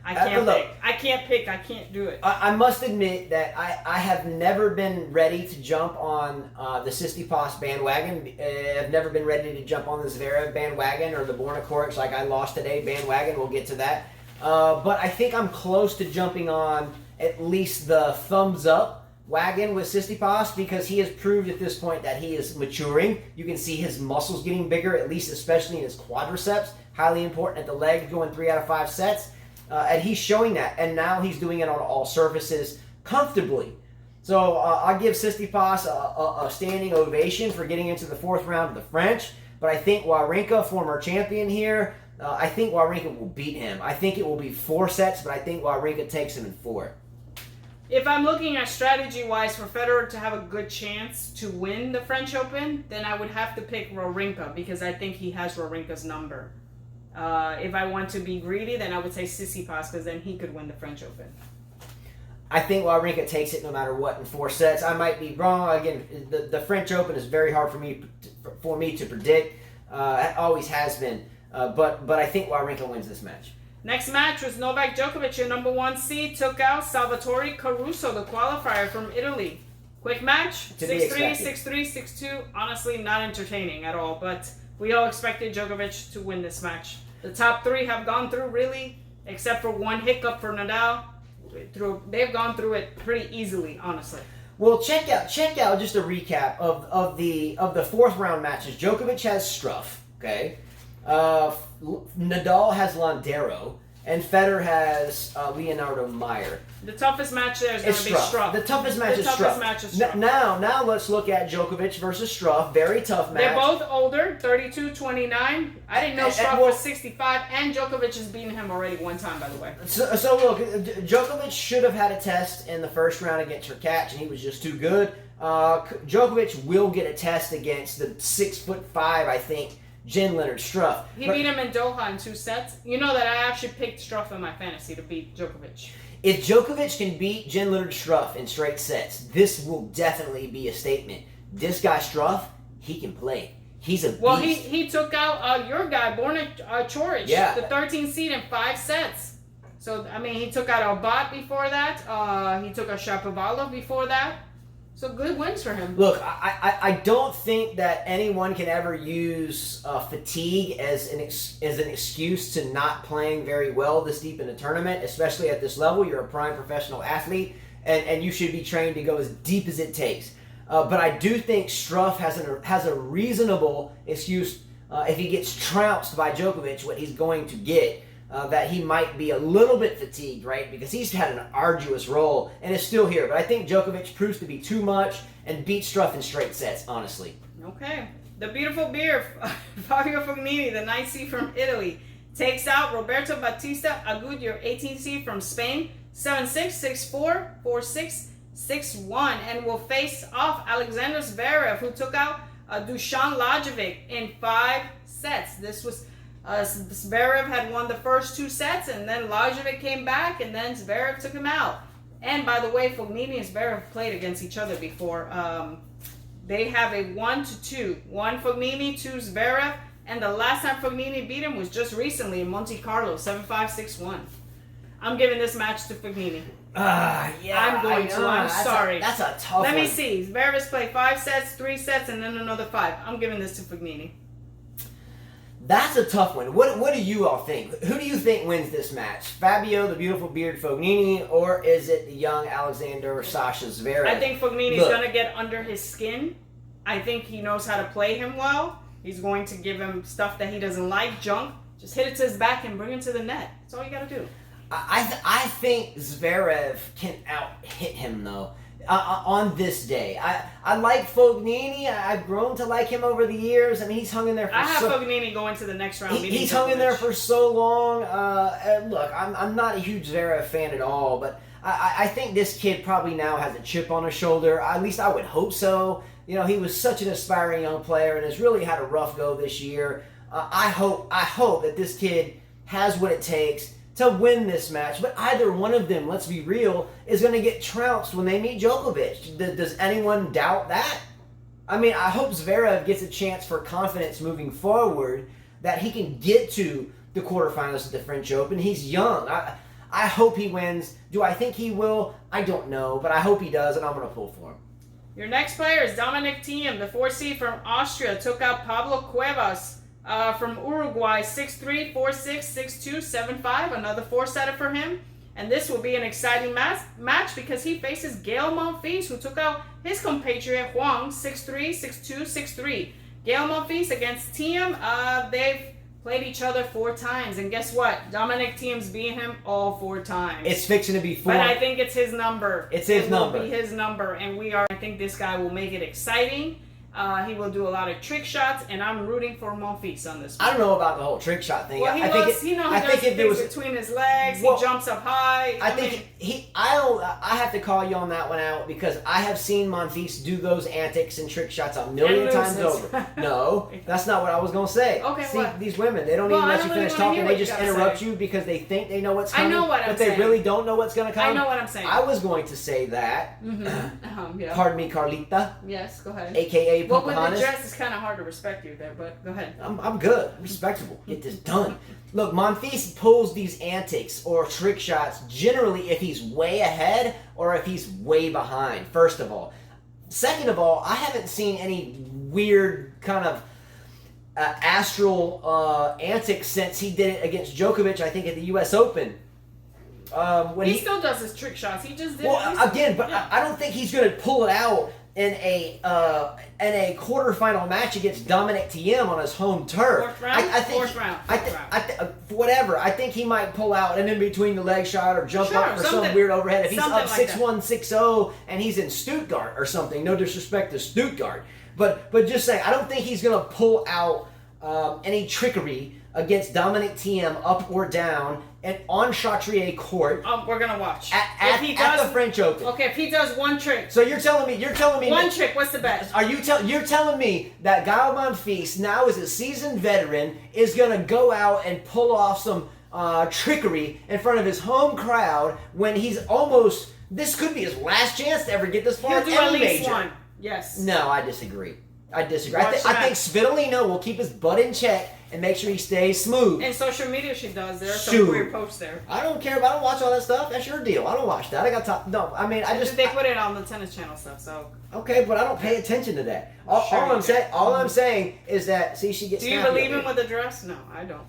I can't pick. I can't pick. I can't do it. I must admit that I have never been ready to jump on the Tsitsipas bandwagon. I've never been ready to jump on the Zverev bandwagon or the Borna Coric like I lost today bandwagon. We'll get to that. But I think I'm close to jumping on at least the thumbs up wagon with Tsitsipas because he has proved at this point that he is maturing. You can see his muscles getting bigger, at least especially in his quadriceps. Highly important at the leg, going 3 out of 5 sets. And he's showing that. And now he's doing it on all surfaces comfortably. So I'll give Tsitsipas a standing ovation for getting into the 4th round of the French. But I think Wawrinka, former champion here, I think Wawrinka will beat him. I think it will be 4 sets, but I think Wawrinka takes him in 4. If I'm looking at strategy-wise for Federer to have a good chance to win the French Open, then I would have to pick Wawrinka because I think he has Wawrinka's number. If I want to be greedy, then I would say Tsitsipas because then he could win the French Open. I think Wawrinka takes it no matter what in 4 sets. I might be wrong. Again, the French Open is very hard for me to predict. It always has been. But I think Wawrinka wins this match. Next match was Novak Djokovic, your number 1 seed, took out Salvatore Caruso, the qualifier from Italy. Quick match, 6-3, 6-3, 6-2. Honestly, not entertaining at all, but we all expected Djokovic to win this match. The top 3 have gone through, really, except for one hiccup for Nadal. They've gone through it pretty easily, honestly. Well, check out just a recap of the 4th round matches. Djokovic has Struff, okay? Nadal has Londero, and Federer has Leonardo Meyer. The toughest match there is going to be Struff. The toughest match is Struff. Now let's look at Djokovic versus Struff. Very tough match. They're both older, 32, 29. I didn't know Struff was 65, and Djokovic has beaten him already one time, by the way. So look, Djokovic should have had a test in the 1st round against Hurkacz, and he was just too good. Djokovic will get a test against the 6'5", I think, Jen Leonard Struff. He beat him in Doha in 2 sets. You know that I actually picked Struff in my fantasy to beat Djokovic. If Djokovic can beat Jen Leonard Struff in straight sets, this will definitely be a statement. This guy Struff, he can play. He's a beast. Well, he took out your guy, Borna Coric, the 13th seed in 5 sets. So, I mean, he took out Albat before that. He took out Shapovalov before that. So good wins for him. Look, I don't think that anyone can ever use fatigue as an excuse to not playing very well this deep in the tournament, especially at this level. You're a prime professional athlete, and you should be trained to go as deep as it takes. But I do think Struff has a reasonable excuse if he gets trounced by Djokovic, what he's going to get. That he might be a little bit fatigued, right? Because he's had an arduous role and is still here. But I think Djokovic proves to be too much and beats Struff in straight sets, honestly. Okay. The beautiful beer, Fabio Fognini, the 9th seed from Italy, takes out Roberto Bautista Agut, your 18th seed from Spain, 7-6, 6-4, 4-6, 6-1, and will face off Alexander Zverev, who took out Dusan Lajovic in 5 sets. This was... Zverev had won the first 2 sets, and then Lajovic came back, and then Zverev took him out. And by the way, Fognini and Zverev played against each other before. They have a 1-2. 1 Fognini, 2 Zverev, and the last time Fognini beat him was just recently in Monte Carlo, 7-5, 6-1. I'm giving this match to Fognini. Yeah. I'm going to. I'm sorry. That's a tough one. Let me see. Zverev's played 5 sets, 3 sets, and then another 5. I'm giving this to Fognini. That's a tough one. What do you all think? Who do you think wins this match? Fabio, the beautiful beard Fognini, or is it the young Alexander or Sasha Zverev? I think Fognini's going to get under his skin. I think he knows how to play him well. He's going to give him stuff that he doesn't like, junk. Just hit it to his back and bring him to the net. That's all you got to do. I think Zverev can out-hit him, though. On this day. I like Fognini. I've grown to like him over the years. I mean, he's hung in there for I have Fognini going to the next round. He's hung in there for so long. Look, I'm not a huge Zverev fan at all, but I think this kid probably now has a chip on his shoulder. At least I would hope so. You know, he was such an aspiring young player and has really had a rough go this year. I hope that this kid has what it takes to win this match, but either one of them, let's be real, is going to get trounced when they meet Djokovic. Does anyone doubt that? I mean, I hope Zverev gets a chance for confidence moving forward that he can get to the quarterfinals of the French Open. He's young. I hope he wins. Do I think he will? I don't know, but I hope he does, and I'm going to pull for him. Your next player is Dominic Thiem, the 4 seed from Austria. Took out Pablo Cuevas from Uruguay, 6-3, 4-6, 6-2, 7-5. Another 4-setter for him. And this will be an exciting match because he faces Gael Monfils, who took out his compatriot Huang, 6-3, 6-2, 6-3. Gael Monfils against Thiem. They've played each other 4 times. And guess what? Dominic Thiem's beat him all 4 times. It's fixing to be 4. But I think it's his number. It's his number. It will be his number. And I think this guy will make it exciting. He will do a lot of trick shots, and I'm rooting for Monfils on this one. I don't know about the whole trick shot thing. Well, he does things between his legs. He jumps up high. I have to call you on that one out because I have seen Monfils do those antics and trick shots a million times over. No, that's not what I was going to say. Okay, see, what? These women, they don't even let you finish talking. They just interrupt you because they think they know what's coming. I know what I'm saying. But they really don't know what's going to come. I know what I'm saying. I was going to say that. Yeah. Pardon me, Carlita. Yes, go ahead. AKA Well, with the Pocahontas. dress, it's kind of hard to respect you there, but go ahead. I'm good. I'm respectable. Get this done. Look, Monfils pulls these antics or trick shots generally if he's way ahead or if he's way behind, first of all. Second of all, I haven't seen any weird kind of astral antics since he did it against Djokovic, I think, at the U.S. Open. He still does his trick shots. He just did it. Well, again, but yeah. I don't think he's going to pull it out in a quarterfinal match against Dominic Thiem on his home turf. Fourth round. Whatever. I think he might pull out an in between the leg shot or jump up for some weird overhead. If he's up 6-1, 6-0 and he's in Stuttgart or something. No disrespect to Stuttgart, but just saying, I don't think he's going to pull out any trickery against Dominic Thiem up or down and on Chatrier court. We're gonna watch at the French Open. Okay, if he does one trick. So you're telling me one trick. What's the bet? You're telling me that Gael Monfils, now as a seasoned veteran, is gonna go out and pull off some trickery in front of his home crowd when he's almost. This could be his last chance to ever get this far. He'll do at least one. Yes. No, I disagree. I think Svitolina will keep his butt in check and make sure he stays smooth. And social media she does. There are some weird posts there. I don't care. I don't watch all that stuff. That's your deal. I don't watch that. I got top. No, I mean, they put it on the tennis channel stuff. So okay, but I don't pay attention to that. All I'm saying is that she gets. Do you believe him with the dress? No, I don't.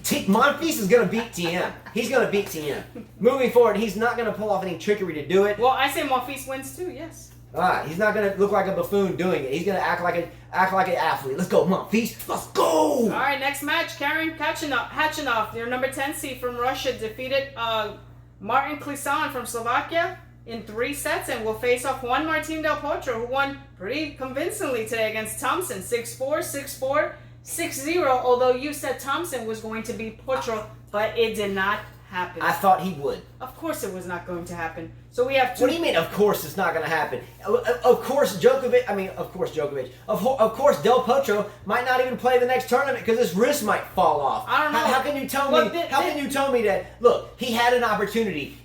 Monfils is going to beat Thiem. He's going to beat Thiem. Moving forward, he's not going to pull off any trickery to do it. Well, I say Monfils wins too. Yes. All right, he's not going to look like a buffoon doing it. He's going to act like an athlete. Let's go, Monfils. Let's go. All right, next match, Karen Khachanov, your number 10 seed from Russia, defeated Martin Klisan from Slovakia in 3 sets and will face off Juan Martín del Potro, who won pretty convincingly today against Thompson, 6-4, 6-4, 6-0, although you said Thompson was going to beat Potro, but it did not happen. I thought he would. Of course it was not going to happen. So we have two. What do you mean, of course it's not going to happen? Of course Djokovic. Of course Del Potro might not even play the next tournament because his wrist might fall off. I don't know. How can you tell me? How can you tell me that? Look, he had an opportunity.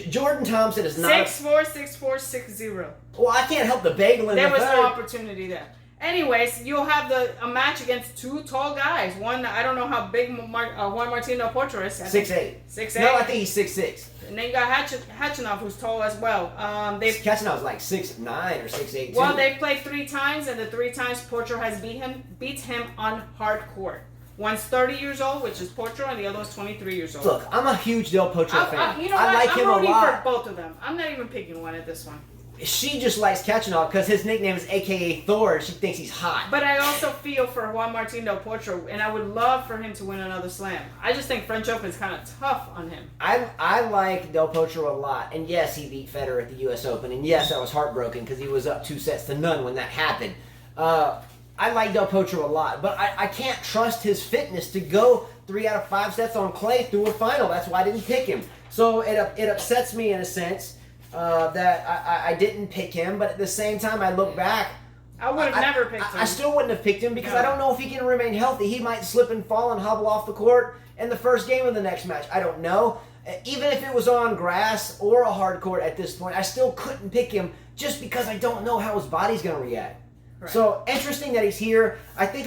Jordan Thompson is not 6-4, 6-4, 6-0. Well, I can't help the bagel in there the was third. no opportunity there. Anyways, you'll have a match against 2 tall guys. One, I don't know how big Juan Martín del Potro is. 6'8". 6'8". No, I think he's 6'6". And then you got Khachanov, who's tall as well. Khachanov's like 6'9" or 6'8". Well, they've played 3 times, and the 3 times Potro has beat him on hard court. One's 30 years old, which is Potro, and the other one's 23 years old. Look, I'm a huge Del Potro fan. You know I like him a lot. I'm rooting for both of them. I'm not even picking one at this one. She just likes Khachanov because his nickname is AKA Thor and she thinks he's hot. But I also feel for Juan Martín del Potro, and I would love for him to win another slam. I just think French Open's kind of tough on him. I like Del Potro a lot. And yes, he beat Federer at the U.S. Open. And yes, I was heartbroken because he was up 2-0 when that happened. I like Del Potro a lot. But I can't trust his fitness to go 3 out of 5 sets on clay through a final. That's why I didn't pick him. So it upsets me in a sense. That I didn't pick him, but at the same time I look back, I would have never picked him. I still wouldn't have picked him because I don't know if he can remain healthy. He might slip and fall and hobble off the court in the first game of the next match. I don't know. Even if it was on grass or a hard court at this point, I still couldn't pick him just because I don't know how his body's going to react. Right. So interesting that he's here. I think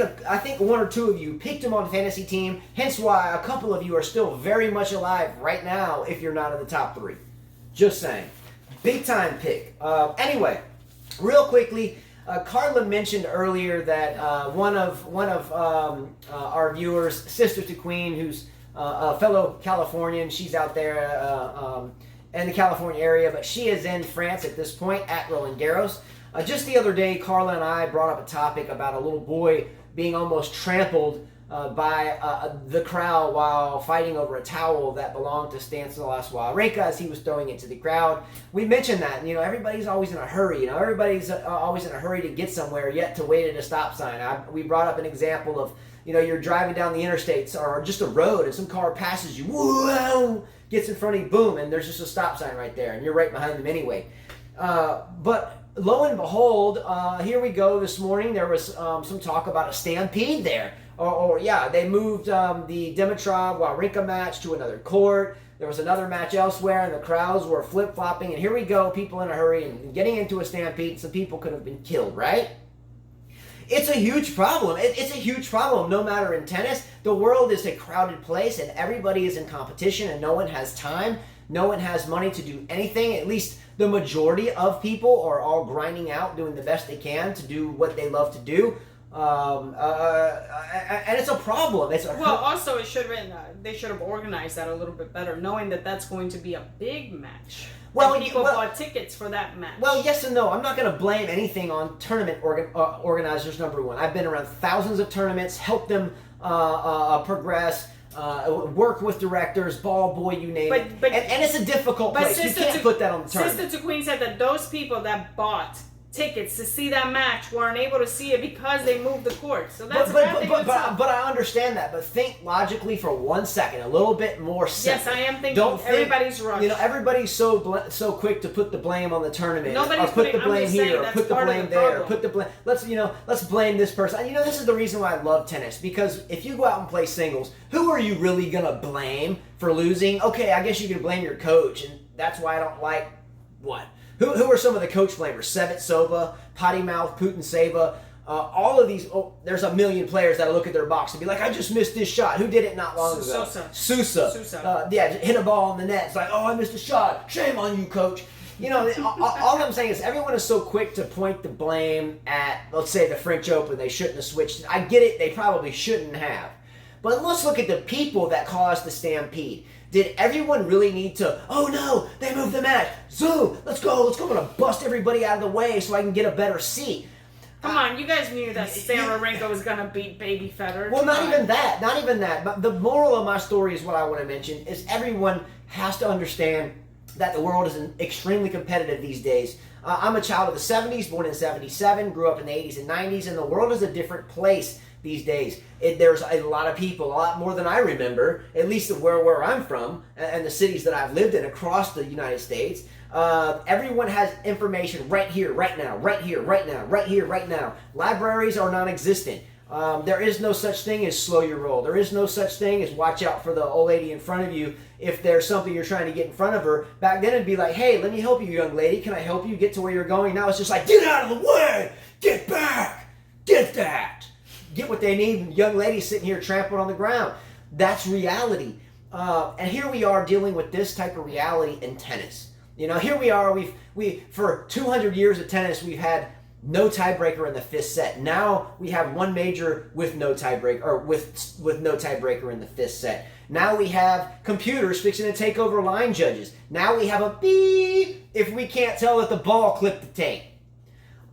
one or two of you picked him on the fantasy team, hence why a couple of you are still very much alive right now if you're not in the top 3. Just saying. Big time pick. Anyway, real quickly, Carla mentioned earlier that one of our viewers, Sister to Queen, who's a fellow Californian, she's out there in the California area, but she is in France at this point at Roland Garros. Just the other day, Carla and I brought up a topic about a little boy being almost trampled by the crowd while fighting over a towel that belonged to Stanislav Wawrinka as he was throwing it to the crowd. We mentioned that, everybody's always in a hurry. Everybody's always in a hurry to get somewhere, yet to wait at a stop sign. We brought up an example of, you're driving down the interstates or just a road and some car passes you, whoa, gets in front of you, boom, and there's just a stop sign right there, and you're right behind them anyway. But lo and behold, here we go this morning. There was some talk about a stampede there. They moved the Dimitrov-Wawrinka match to another court. There was another match elsewhere, and the crowds were flip-flopping. And here we go, people in a hurry and getting into a stampede. Some people could have been killed, right? It's a huge problem. It's a huge problem. No matter in tennis, the world is a crowded place, and everybody is in competition, and no one has time. No one has money to do anything. At least the majority of people are all grinding out, doing the best they can to do what they love to do. And it's a problem. Also, they should have organized that a little bit better, knowing that that's going to be a big match. And people bought tickets for that match. Well, yes and no. I'm not going to blame anything on tournament organizers, number one. I've been around thousands of tournaments, helped them progress, work with directors, ball boy, you name it. And it's a difficult place. You can't put that on the tournament. Sister to Queen said that those people that bought tickets to see that match weren't able to see it because they moved the court. So that's but I understand that. But think logically for 1 second, a little bit more simple. Yes, I am thinking. Everybody's rushed. Everybody's so quick to put the blame on the tournament. Nobody's or put the blame here, or put the blame there, or put the blame. Let's blame this person. This is the reason why I love tennis, because if you go out and play singles, who are you really gonna blame for losing? Okay, I guess you can blame your coach, and that's why I don't like what. Who are some of the coach blamers? Sevitsova, Potty Mouth, Putin Seva, all of these. There's a million players that look at their box and be like, I just missed this shot. Who did it not long ago? Sousa. Hit a ball in the net. It's like, I missed a shot. Shame on you, coach. All I'm saying is everyone is so quick to point the blame at, let's say, the French Open. They shouldn't have switched. I get it. They probably shouldn't have. But let's look at the people that caused the stampede. Did everyone really need to, oh no, they moved the match. Zoom, let's go. I'm going to bust everybody out of the way so I can get a better seat. Come on, you guys knew that Wawrinka was going to beat Baby Federer. Well, not even that. But the moral of my story is what I want to mention, is everyone has to understand that the world is extremely competitive these days. I'm a child of the 70s, born in 77, grew up in the 80s and 90s, and the world is a different place these days. There's a lot of people, a lot more than I remember, at least where I'm from, and the cities that I've lived in across the United States. Everyone has information right here, right now, right here, right now, right here, right now. Libraries are non-existent. There is no such thing as slow your roll. There is no such thing as watch out for the old lady in front of you if there's something you're trying to get in front of her. Back then it'd be like, hey, let me help you, young lady. Can I help you get to where you're going? Now it's just like, get out of the way! Get back! Get that! Get what they need. Young ladies sitting here trampled on the ground. That's reality. And here we are dealing with this type of reality in tennis. Here we are. We for 200 years of tennis, we've had no tiebreaker in the fifth set. Now we have one major with no tiebreaker, or with no tiebreaker in the fifth set. Now we have computers fixing to take over line judges. Now we have a beep if we can't tell that the ball clipped the tape.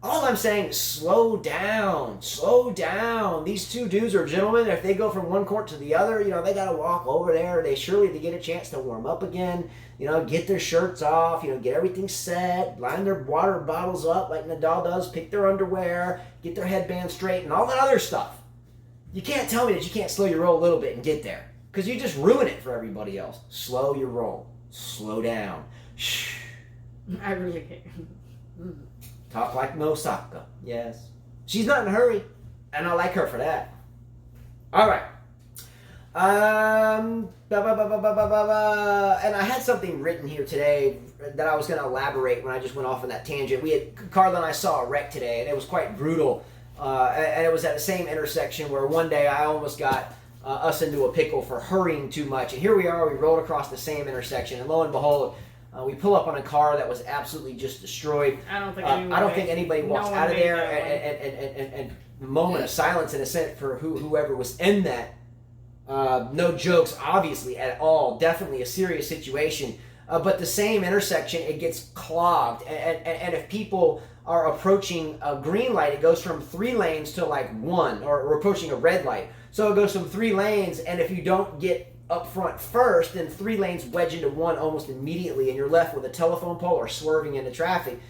All I'm saying is slow down. These two dudes are gentlemen. If they go from one court to the other, they got to walk over there. They get a chance to warm up again, get their shirts off, get everything set, line their water bottles up like Nadal does, pick their underwear, get their headband straight, and all that other stuff. You can't tell me that you can't slow your roll a little bit and get there, because you just ruin it for everybody else. Slow your roll. Slow down. Shh. I really can't. Talk like Osaka. Yes. She's not in a hurry, and I like her for that. All right. And I had something written here today that I was going to elaborate when I just went off on that tangent. Carla and I saw a wreck today, and it was quite brutal. And it was at the same intersection where one day I almost got us into a pickle for hurrying too much. And here we are, we rolled across the same intersection, and lo and behold, we pull up on a car that was absolutely just destroyed. I don't think anybody walks out of there and a moment of silence in a sense for whoever was in that. No jokes, obviously, at all. Definitely a serious situation. But the same intersection, it gets clogged. And if people are approaching a green light, it goes from 3 lanes to like 1, or approaching a red light. So it goes from 3 lanes, and if you don't get up front first, then 3 lanes wedge into 1 almost immediately, and you're left with a telephone pole or swerving into traffic.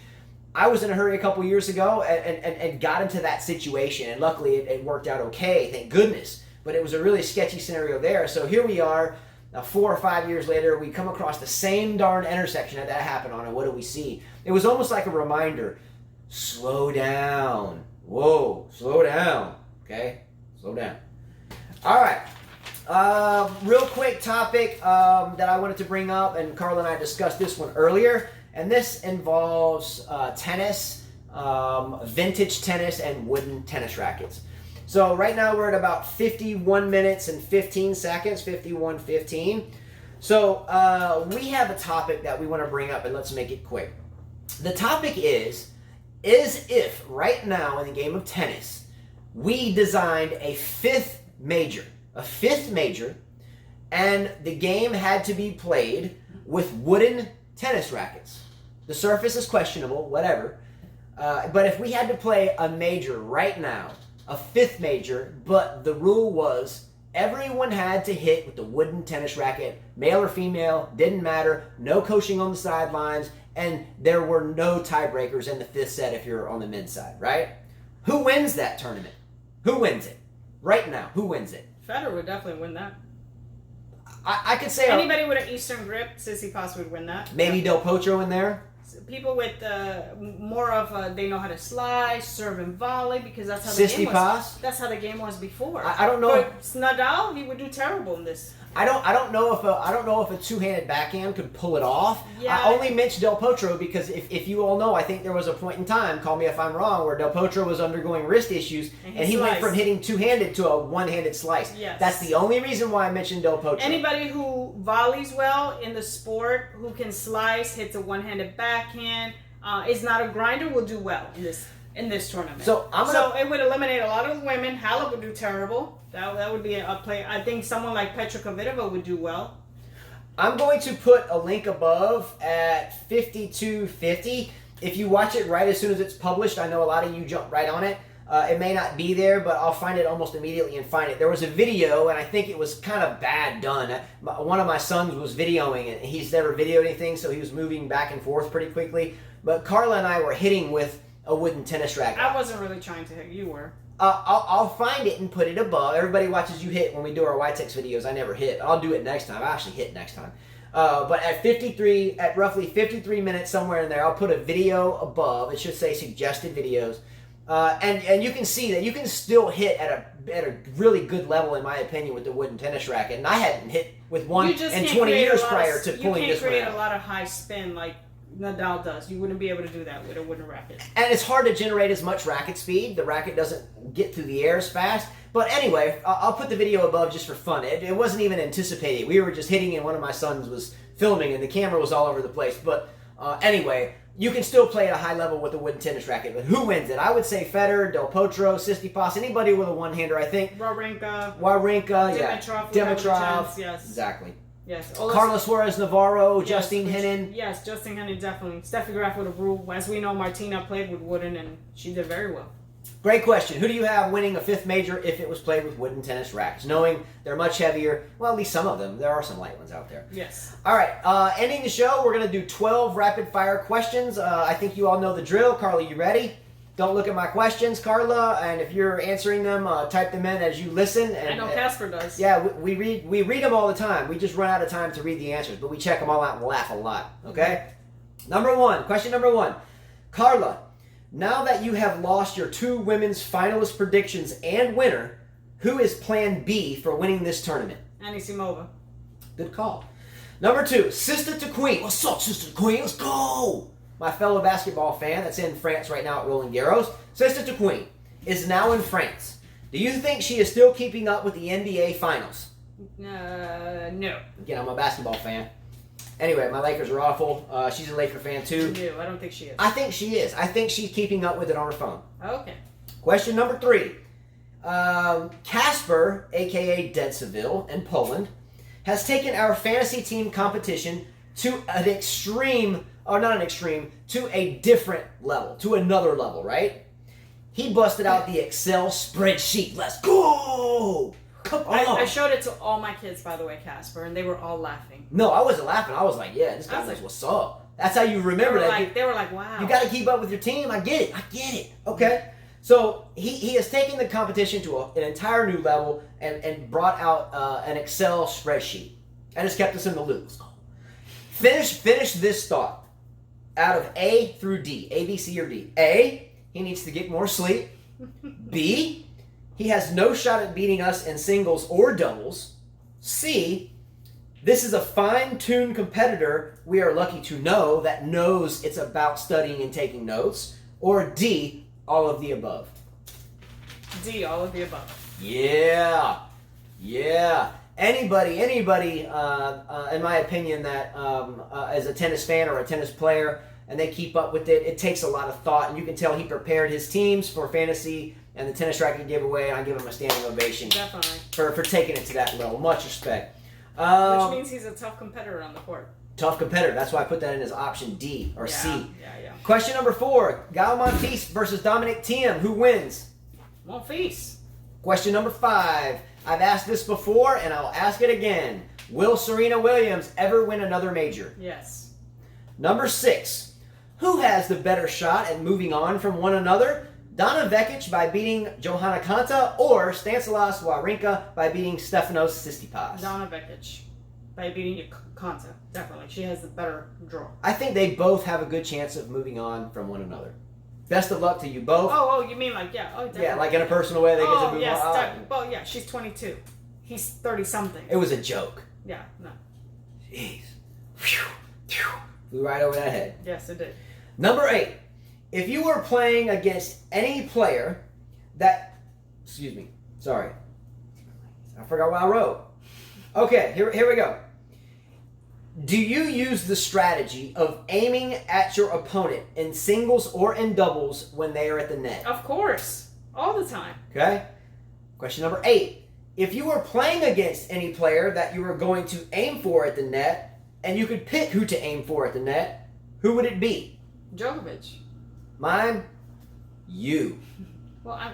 I was in a hurry a couple years ago and got into that situation, and luckily it worked out okay, thank goodness. But it was a really sketchy scenario there. So here we are, 4 or 5 years later, we come across the same darn intersection that happened on, and what do we see? It was almost like a reminder, slow down. Whoa, slow down, okay? Slow down. All right, real quick topic that I wanted to bring up, and Carla and I discussed this one earlier, and this involves tennis, vintage tennis, and wooden tennis rackets. So right now we're at about 51 minutes and 15 seconds, 51:15. So we have a topic that we want to bring up, and let's make it quick. The topic is if right now in the game of tennis, we designed a fifth major, and the game had to be played with wooden tennis rackets. The surface is questionable, whatever. But if we had to play a major right now, a fifth major, but the rule was everyone had to hit with the wooden tennis racket, male or female, didn't matter, no coaching on the sidelines, and there were no tiebreakers in the 5th set if you're on the men's side, right? Who wins that tournament? Who wins it? Right now, who wins it? Federer would definitely win that. I could say... Anybody with an Eastern grip, Tsitsipas would win that. Maybe Del Potro in there? People with more of they know how to slice, serve and volley, because that's how the game was. That's how the game was before. I don't know. But Nadal, he would do terrible in this. I don't know if a two-handed backhand could pull it off. Yeah. I only mentioned Del Potro because if you all know, I think there was a point in time, call me if I'm wrong, where Del Potro was undergoing wrist issues and he went from hitting two-handed to a one-handed slice. Yes. That's the only reason why I mentioned Del Potro. Anybody who volleys well in the sport, who can slice, hits a one-handed backhand, is not a grinder, will do well in this tournament. So it would eliminate a lot of women. Halep would do terrible. That would be a play. I think someone like Petra Kvitova would do well. I'm going to put a link above at 52:50. If you watch it right as soon as it's published, I know a lot of you jump right on it. It may not be there, but I'll find it almost immediately and find it. There was a video, and I think it was kind of bad done. One of my sons was videoing it. He's never videoed anything, so he was moving back and forth pretty quickly. But Carla and I were hitting with a wooden tennis racket. I wasn't really trying to hit. You were. I'll find it and put it above. Everybody watches you hit when we do our YTEX videos. I never hit. I'll do it next time. I actually hit next time. But at roughly 53 minutes, somewhere in there, I'll put a video above. It should say suggested videos. And you can see that you can still hit at a really good level, in my opinion, with the wooden tennis racket. And I hadn't hit with one in 20 years prior to pulling this one out. You can't create a lot of high spin like Nadal does. You wouldn't be able to do that with a wooden racket. And it's hard to generate as much racket speed. The racket doesn't get through the air as fast. But anyway, I'll put the video above just for fun. It wasn't even anticipated. We were just hitting and one of my sons was filming and the camera was all over the place. But anyway, you can still play at a high level with a wooden tennis racket. But who wins it? I would say Federer, Del Potro, Tsitsipas, anybody with a one-hander, I think. Wawrinka, Dimitrov. Yes. Exactly. Yes. Carlos Suarez Navarro, yes, Justine Henin. Yes, Justine Henin definitely. Steffi Graf with a rule. As we know, Martina played with wooden and she did very well. Great question. Who do you have winning a fifth major if it was played with wooden tennis rackets? Knowing they're much heavier. Well, at least some of them. There are some light ones out there. Yes. All right. Ending the show, we're going to do 12 rapid-fire questions. I think you all know the drill. Carla, you ready? Don't look at my questions, Carla, and if you're answering them, type them in as you listen. And, I know Casper does. Yeah, we read them all the time. We just run out of time to read the answers, but we check them all out and laugh a lot. Okay? Question number one. Carla, Now that you have lost your 2 women's finalist predictions and winner, who is plan B for winning this tournament? Anisimova. Good call. Number 2, Sister to Queen. What's up, Sister to Queen? Let's go! My fellow basketball fan that's in France right now at Roland Garros, Sister to Queen, is now in France. Do you think she is still keeping up with the NBA Finals? No. Again, I'm a basketball fan. Anyway, my Lakers are awful. She's a Laker fan too. No, I don't think she is. I think she is. I think she's keeping up with it on her phone. Okay. Question number 3. Kasper, a.k.a. Dedseville in Poland, has taken our fantasy team competition to an extreme, or not an extreme, to a different level, to another level, right? He busted out the Excel spreadsheet. Let's go! Come on. I showed it to all my kids, by the way, Casper, and they were all laughing. No, I wasn't laughing. I was like, yeah, this guy knows what's up. That's how you remember that. They were like, wow. You got to keep up with your team. I get it. Okay? So he has taken the competition to an entire new level and brought out an Excel spreadsheet. And it's kept us in the loop. Finish this thought. Out of A through D. A, B, C, or D. A, he needs to get more sleep. B, he has no shot at beating us in singles or doubles. C, this is a fine-tuned competitor we are lucky to know that knows it's about studying and taking notes. Or D, all of the above. D, all of the above. Yeah. Anybody, in my opinion, that is a tennis fan or a tennis player, and they keep up with it, it takes a lot of thought, and you can tell he prepared his teams for fantasy and the tennis racket giveaway, and I give him a standing ovation. Definitely. For taking it to that level. Much respect. Which means he's a tough competitor on the court. Tough competitor. That's why I put that in as option D or C. Yeah. Question number 4. Gael Monfils versus Dominic Thiem. Who wins? Monfils. Question number 5. I've asked this before, and I'll ask it again. Will Serena Williams ever win another major? Yes. Number 6. Who has the better shot at moving on from one another? Donna Vekic by beating Johanna Konta, or Stanislas Wawrinka by beating Stefanos Tsitsipas? Donna Vekic by beating Konta. Definitely. She has the better draw. I think they both have a good chance of moving on from one another. Best of luck to you both. Oh, you mean like, yeah. Oh, definitely. Yeah, like in a personal way, they get to move yes, on. Well, yeah, she's 22. He's 30-something. It was a joke. Yeah, no. Jeez. Flew right over that head. Yes, it did. Number 8. If you were playing against any player that... Excuse me. Sorry. I forgot what I wrote. Okay, here we go. Do you use the strategy of aiming at your opponent in singles or in doubles when they are at the net? Of course. All the time. Okay. Question number 8. If you were playing against any player that you were going to aim for at the net, and you could pick who to aim for at the net, who would it be? Djokovic. Mine? You. Well,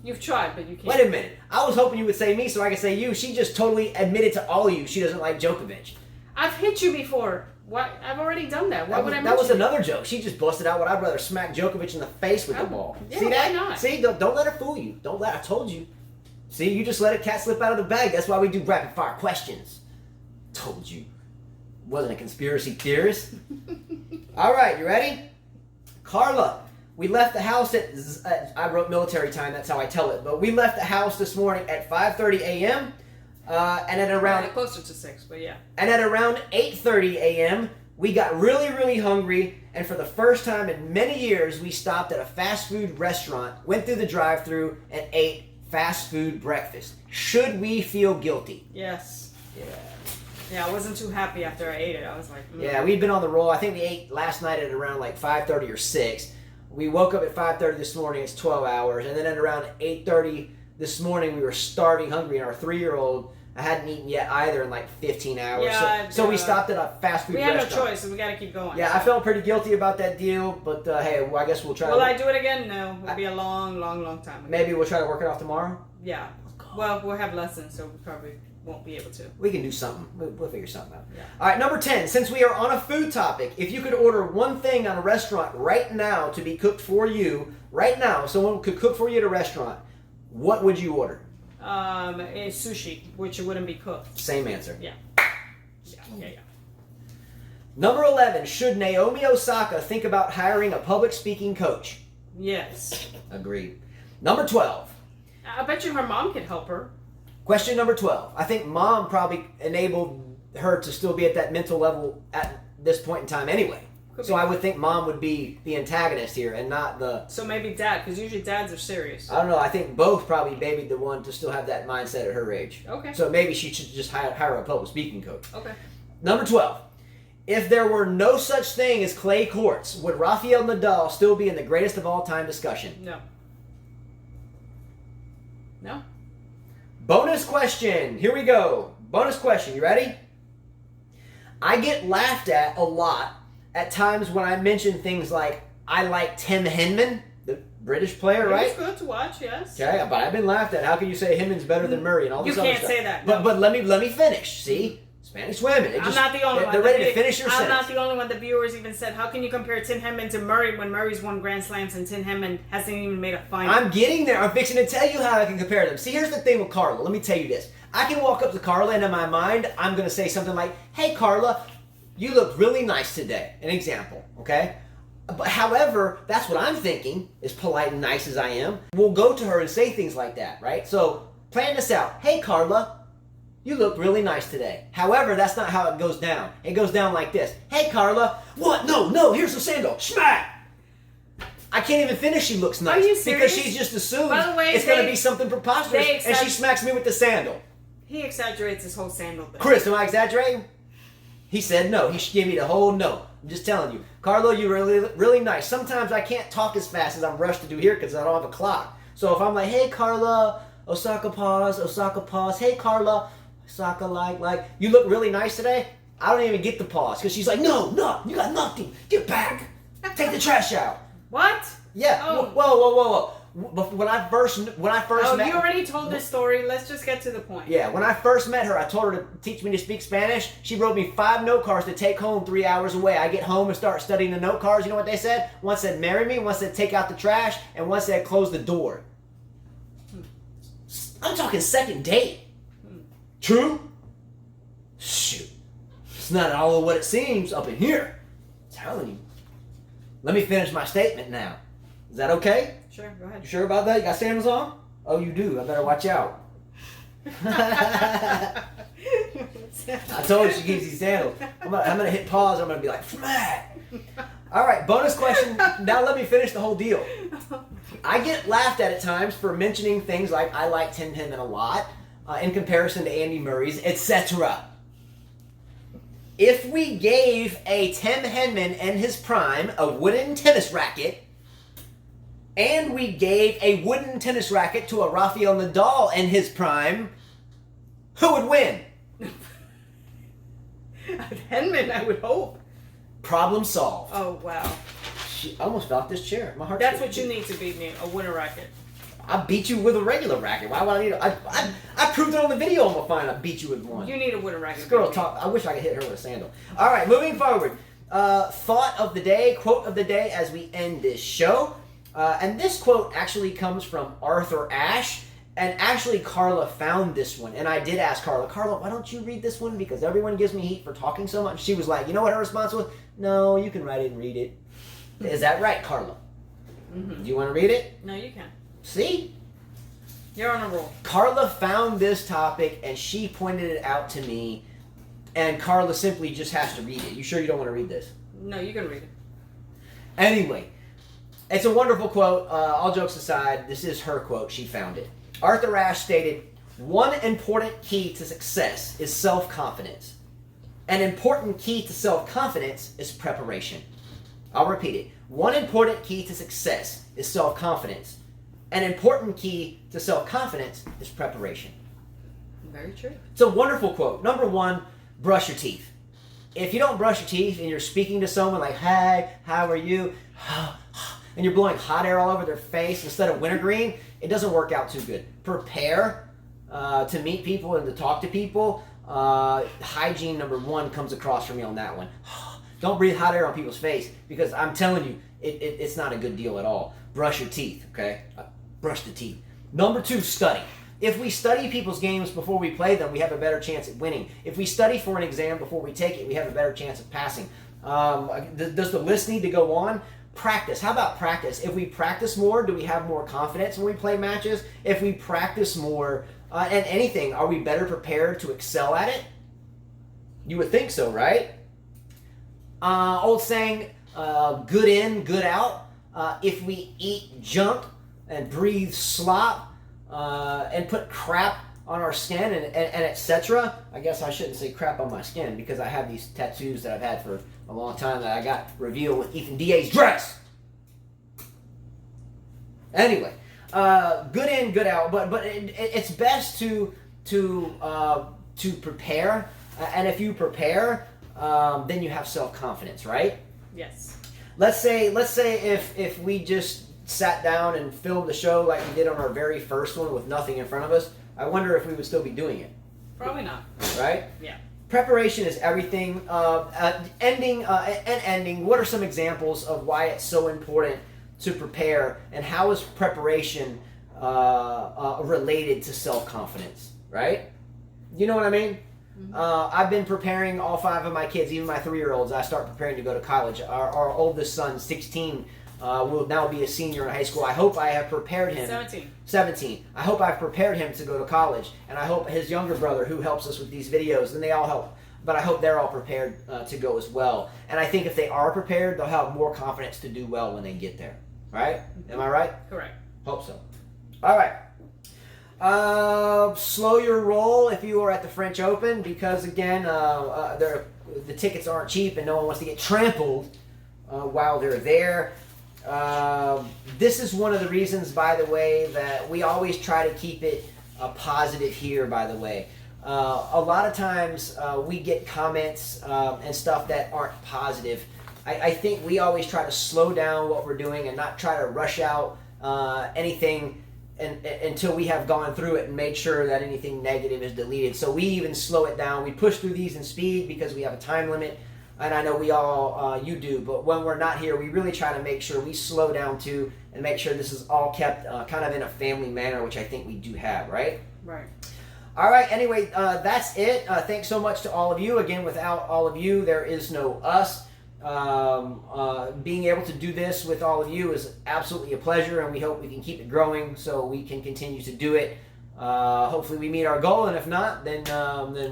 you've tried, but you can't. Wait a minute. I was hoping you would say me so I could say you. She just totally admitted to all of you she doesn't like Djokovic. I've hit you before. What? I've already done that. Why would I mention That was it? another joke. She just busted out what I'd rather smack Djokovic in the face with the ball. Yeah, See that? why not? See, don't let her fool you. I told you. See, you just let a cat slip out of the bag. That's why we do rapid fire questions. Told you. Wasn't a conspiracy theorist. All right, you ready? Carla, we left the house at, I wrote military time, that's how I tell it, but we left the house this morning at 5:30 a.m. And at around... closer to 6, but yeah. And at around 8:30 a.m., we got really, really hungry, and for the first time in many years, we stopped at a fast food restaurant, went through the drive-thru, and ate fast food breakfast. Should we feel guilty? Yes. Yeah. Yeah, I wasn't too happy after I ate it. I was like, Yeah, we'd been on the roll. I think we ate last night at around like 5:30 or 6. We woke up at 5:30 this morning. It's 12 hours. And then at around 8:30 this morning, we were starving hungry. And our 3-year-old, I hadn't eaten yet either in like 15 hours. Yeah, so we stopped at a fast food restaurant. We had no choice, and we got to keep going. Yeah, I felt pretty guilty about that deal. But hey, well, I guess we'll try Will I do it again? No. It'll be a long, long, long time ago. Maybe we'll try to work it off tomorrow? Yeah. Well, we'll have lessons, so we probably won't be able to. We can do something. We'll figure something out. Yeah. All right, number 10. Since we are on a food topic, if you could order one thing on a restaurant right now to be cooked for you, right now, someone could cook for you at a restaurant, what would you order? It's sushi, which wouldn't be cooked. Same answer. Yeah. Yeah. Number 11. Should Naomi Osaka think about hiring a public speaking coach? Yes. Agreed. Number 12. I bet you her mom could help her. Question number 12. I think mom probably enabled her to still be at that mental level at this point in time anyway. So I would think mom would be the antagonist here and not the... So maybe dad, because usually dads are serious. I don't know. I think both probably babied the one to still have that mindset at her age. Okay. So maybe she should just hire a public speaking coach. Okay. Number 12. If there were no such thing as clay courts, would Rafael Nadal still be in the greatest of all time discussion? No. No. Bonus question. Here we go. Bonus question. You ready? I get laughed at a lot at times when I mention things like, I like Tim Henman, the British player, right? It's good to watch, yes. Okay, but I've been laughed at. How can you say Henman's better than Murray and all this other stuff? You can't say that. No. But let me finish. See? Spanish women. I'm not the only one. They're ready to finish your sentence. I'm not the only one. The viewers even said, how can you compare Tim Henman to Murray when Murray's won Grand Slams and Tim Henman hasn't even made a final? I'm getting there. I'm fixing to tell you how I can compare them. See, here's the thing with Carla. Let me tell you this. I can walk up to Carla and in my mind, I'm going to say something like, hey, Carla, you look really nice today. An example, okay? But however, that's what I'm thinking, as polite and nice as I am. We'll go to her and say things like that, right? So plan this out. Hey, Carla, you look really nice today. However, that's not how it goes down. It goes down like this. Hey, Carla. What? No, here's the sandal. Smack! I can't even finish she looks nice. Are you serious? Because she's just assumed By the way, it's going to be something preposterous, and she smacks me with the sandal. He exaggerates his whole sandal thing. Chris, am I exaggerating? He said no. He should give me the whole no. I'm just telling you. Carlo, you're really nice. Sometimes I can't talk as fast as I'm rushed to do here because I don't have a clock. So if I'm like, hey, Carla, Osaka pause. Hey, Carla, Osaka like. You look really nice today. I don't even get the pause because she's like, no, you got nothing. Get back. Take the trash out. What? Yeah. Oh. Whoa. When I first met you already told this story. Let's just get to the point. Yeah, when I first met her, I told her to teach me to speak Spanish. She wrote me 5 note cards to take home 3 hours away. I get home and start studying the note cards. You know what they said? One said, marry me. One said, take out the trash. And one said, close the door. I'm talking second date. True? Shoot. It's not all of what it seems up in here. I'm telling you. Let me finish my statement now. Is that okay? Sure, go ahead. You sure about that? You got sandals on? Oh, you do. I better watch out. I told you she keeps these sandals. I'm gonna hit pause. I'm gonna be like, smack. All right, bonus question. Now let me finish the whole deal. I get laughed at times for mentioning things like I like Tim Henman a lot in comparison to Andy Murray's, etc. If we gave a Tim Henman in his prime a wooden tennis racket, and we gave a wooden tennis racket to a Rafael Nadal in his prime, who would win? Henman, I would hope. Problem solved. Oh, wow. I almost fell off this chair. My heart. That's what you need to beat me, a winner racket. I beat you with a regular racket. Why would I need I proved it on the video on my phone. I beat you with one. You need a winner racket. This girl talk. I wish I could hit her with a sandal. All right, moving forward. Thought of the day, quote of the day as we end this show. And this quote actually comes from Arthur Ashe. And actually, Carla found this one. And I did ask Carla, why don't you read this one? Because everyone gives me heat for talking so much. She was like, you know what her response was? No, you can write it and read it. Is that right, Carla? Mm-hmm. Do you want to read it? No, you can. See? You're on a roll. Carla found this topic and she pointed it out to me. And Carla simply just has to read it. You sure you don't want to read this? No, you can read it. Anyway, it's a wonderful quote. All jokes aside, this is her quote. She found it. Arthur Ashe stated, one important key to success is self-confidence. An important key to self-confidence is preparation. I'll repeat it. One important key to success is self-confidence. An important key to self-confidence is preparation. Very true. It's a wonderful quote. Number one, brush your teeth. If you don't brush your teeth and you're speaking to someone like, hey, how are you? And you're blowing hot air all over their face instead of wintergreen, it doesn't work out too good. Prepare to meet people and to talk to people. Hygiene, number one, comes across for me on that one. Don't breathe hot air on people's face because I'm telling you, it's not a good deal at all. Brush your teeth, okay? Brush the teeth. Number two, study. If we study people's games before we play them, we have a better chance at winning. If we study for an exam before we take it, we have a better chance of passing. Does the list need to go on? practice. How about practice? If we practice more, do we have more confidence when we play matches? If we practice more and anything, are we better prepared to excel at it? You would think so, right? Old saying, good in, good out. If we eat junk and breathe slop and put crap on our skin and etc. I guess I shouldn't say crap on my skin because I have these tattoos that I've had for a long time that I got revealed with Ethan DA's dress. Anyway, good in, good out. But it's best to prepare, and if you prepare, then you have self-confidence, right? Yes. Let's say if we just sat down and filmed the show like we did on our very first one with nothing in front of us, I wonder if we would still be doing it. Probably not. Right? Yeah. Preparation is everything. Ending. What are some examples of why it's so important to prepare, and how is preparation related to self-confidence? Right? You know what I mean? Mm-hmm. I've been preparing all 5 of my kids, even my 3-year-olds. I start preparing to go to college. Our oldest son, 16, will now be a senior in high school. I hope I have prepared him. 17. I hope I've prepared him to go to college, and I hope his younger brother, who helps us with these videos, and they all help, but I hope they're all prepared to go as well. And I think if they are prepared, they'll have more confidence to do well when they get there. Right? Am I right? Correct. Hope so. All right. Slow your roll if you are at the French Open, because again, the tickets aren't cheap and no one wants to get trampled while they're there. This is one of the reasons, by the way, that we always try to keep it positive here, by the way. A lot of times we get comments and stuff that aren't positive. I think we always try to slow down what we're doing and not try to rush out anything until we have gone through it and made sure that anything negative is deleted. So we even slow it down. We push through these in speed because we have a time limit, and I know we all, you do, but when we're not here, we really try to make sure we slow down too and make sure this is all kept kind of in a family manner, which I think we do have, right? Right. All right, anyway, that's it. Thanks so much to all of you. Again, without all of you, there is no us. Being able to do this with all of you is absolutely a pleasure, and we hope we can keep it growing so we can continue to do it. Hopefully we meet our goal, and if not, then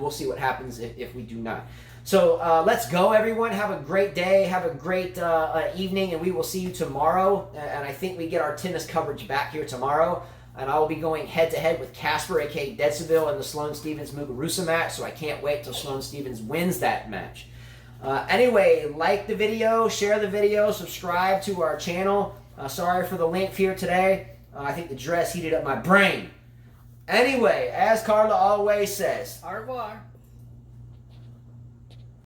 we'll see what happens if we do not. So let's go, everyone. Have a great day. Have a great evening, and we will see you tomorrow. And I think we get our tennis coverage back here tomorrow. And I will be going head-to-head with Casper, a.k.a. Dedseville, in the Sloane Stephens Muguruza match, so I can't wait till Sloane Stephens wins that match. Anyway, like the video, share the video, subscribe to our channel. Sorry for the length here today. I think the dress heated up my brain. Anyway, as Carla always says, Au revoir.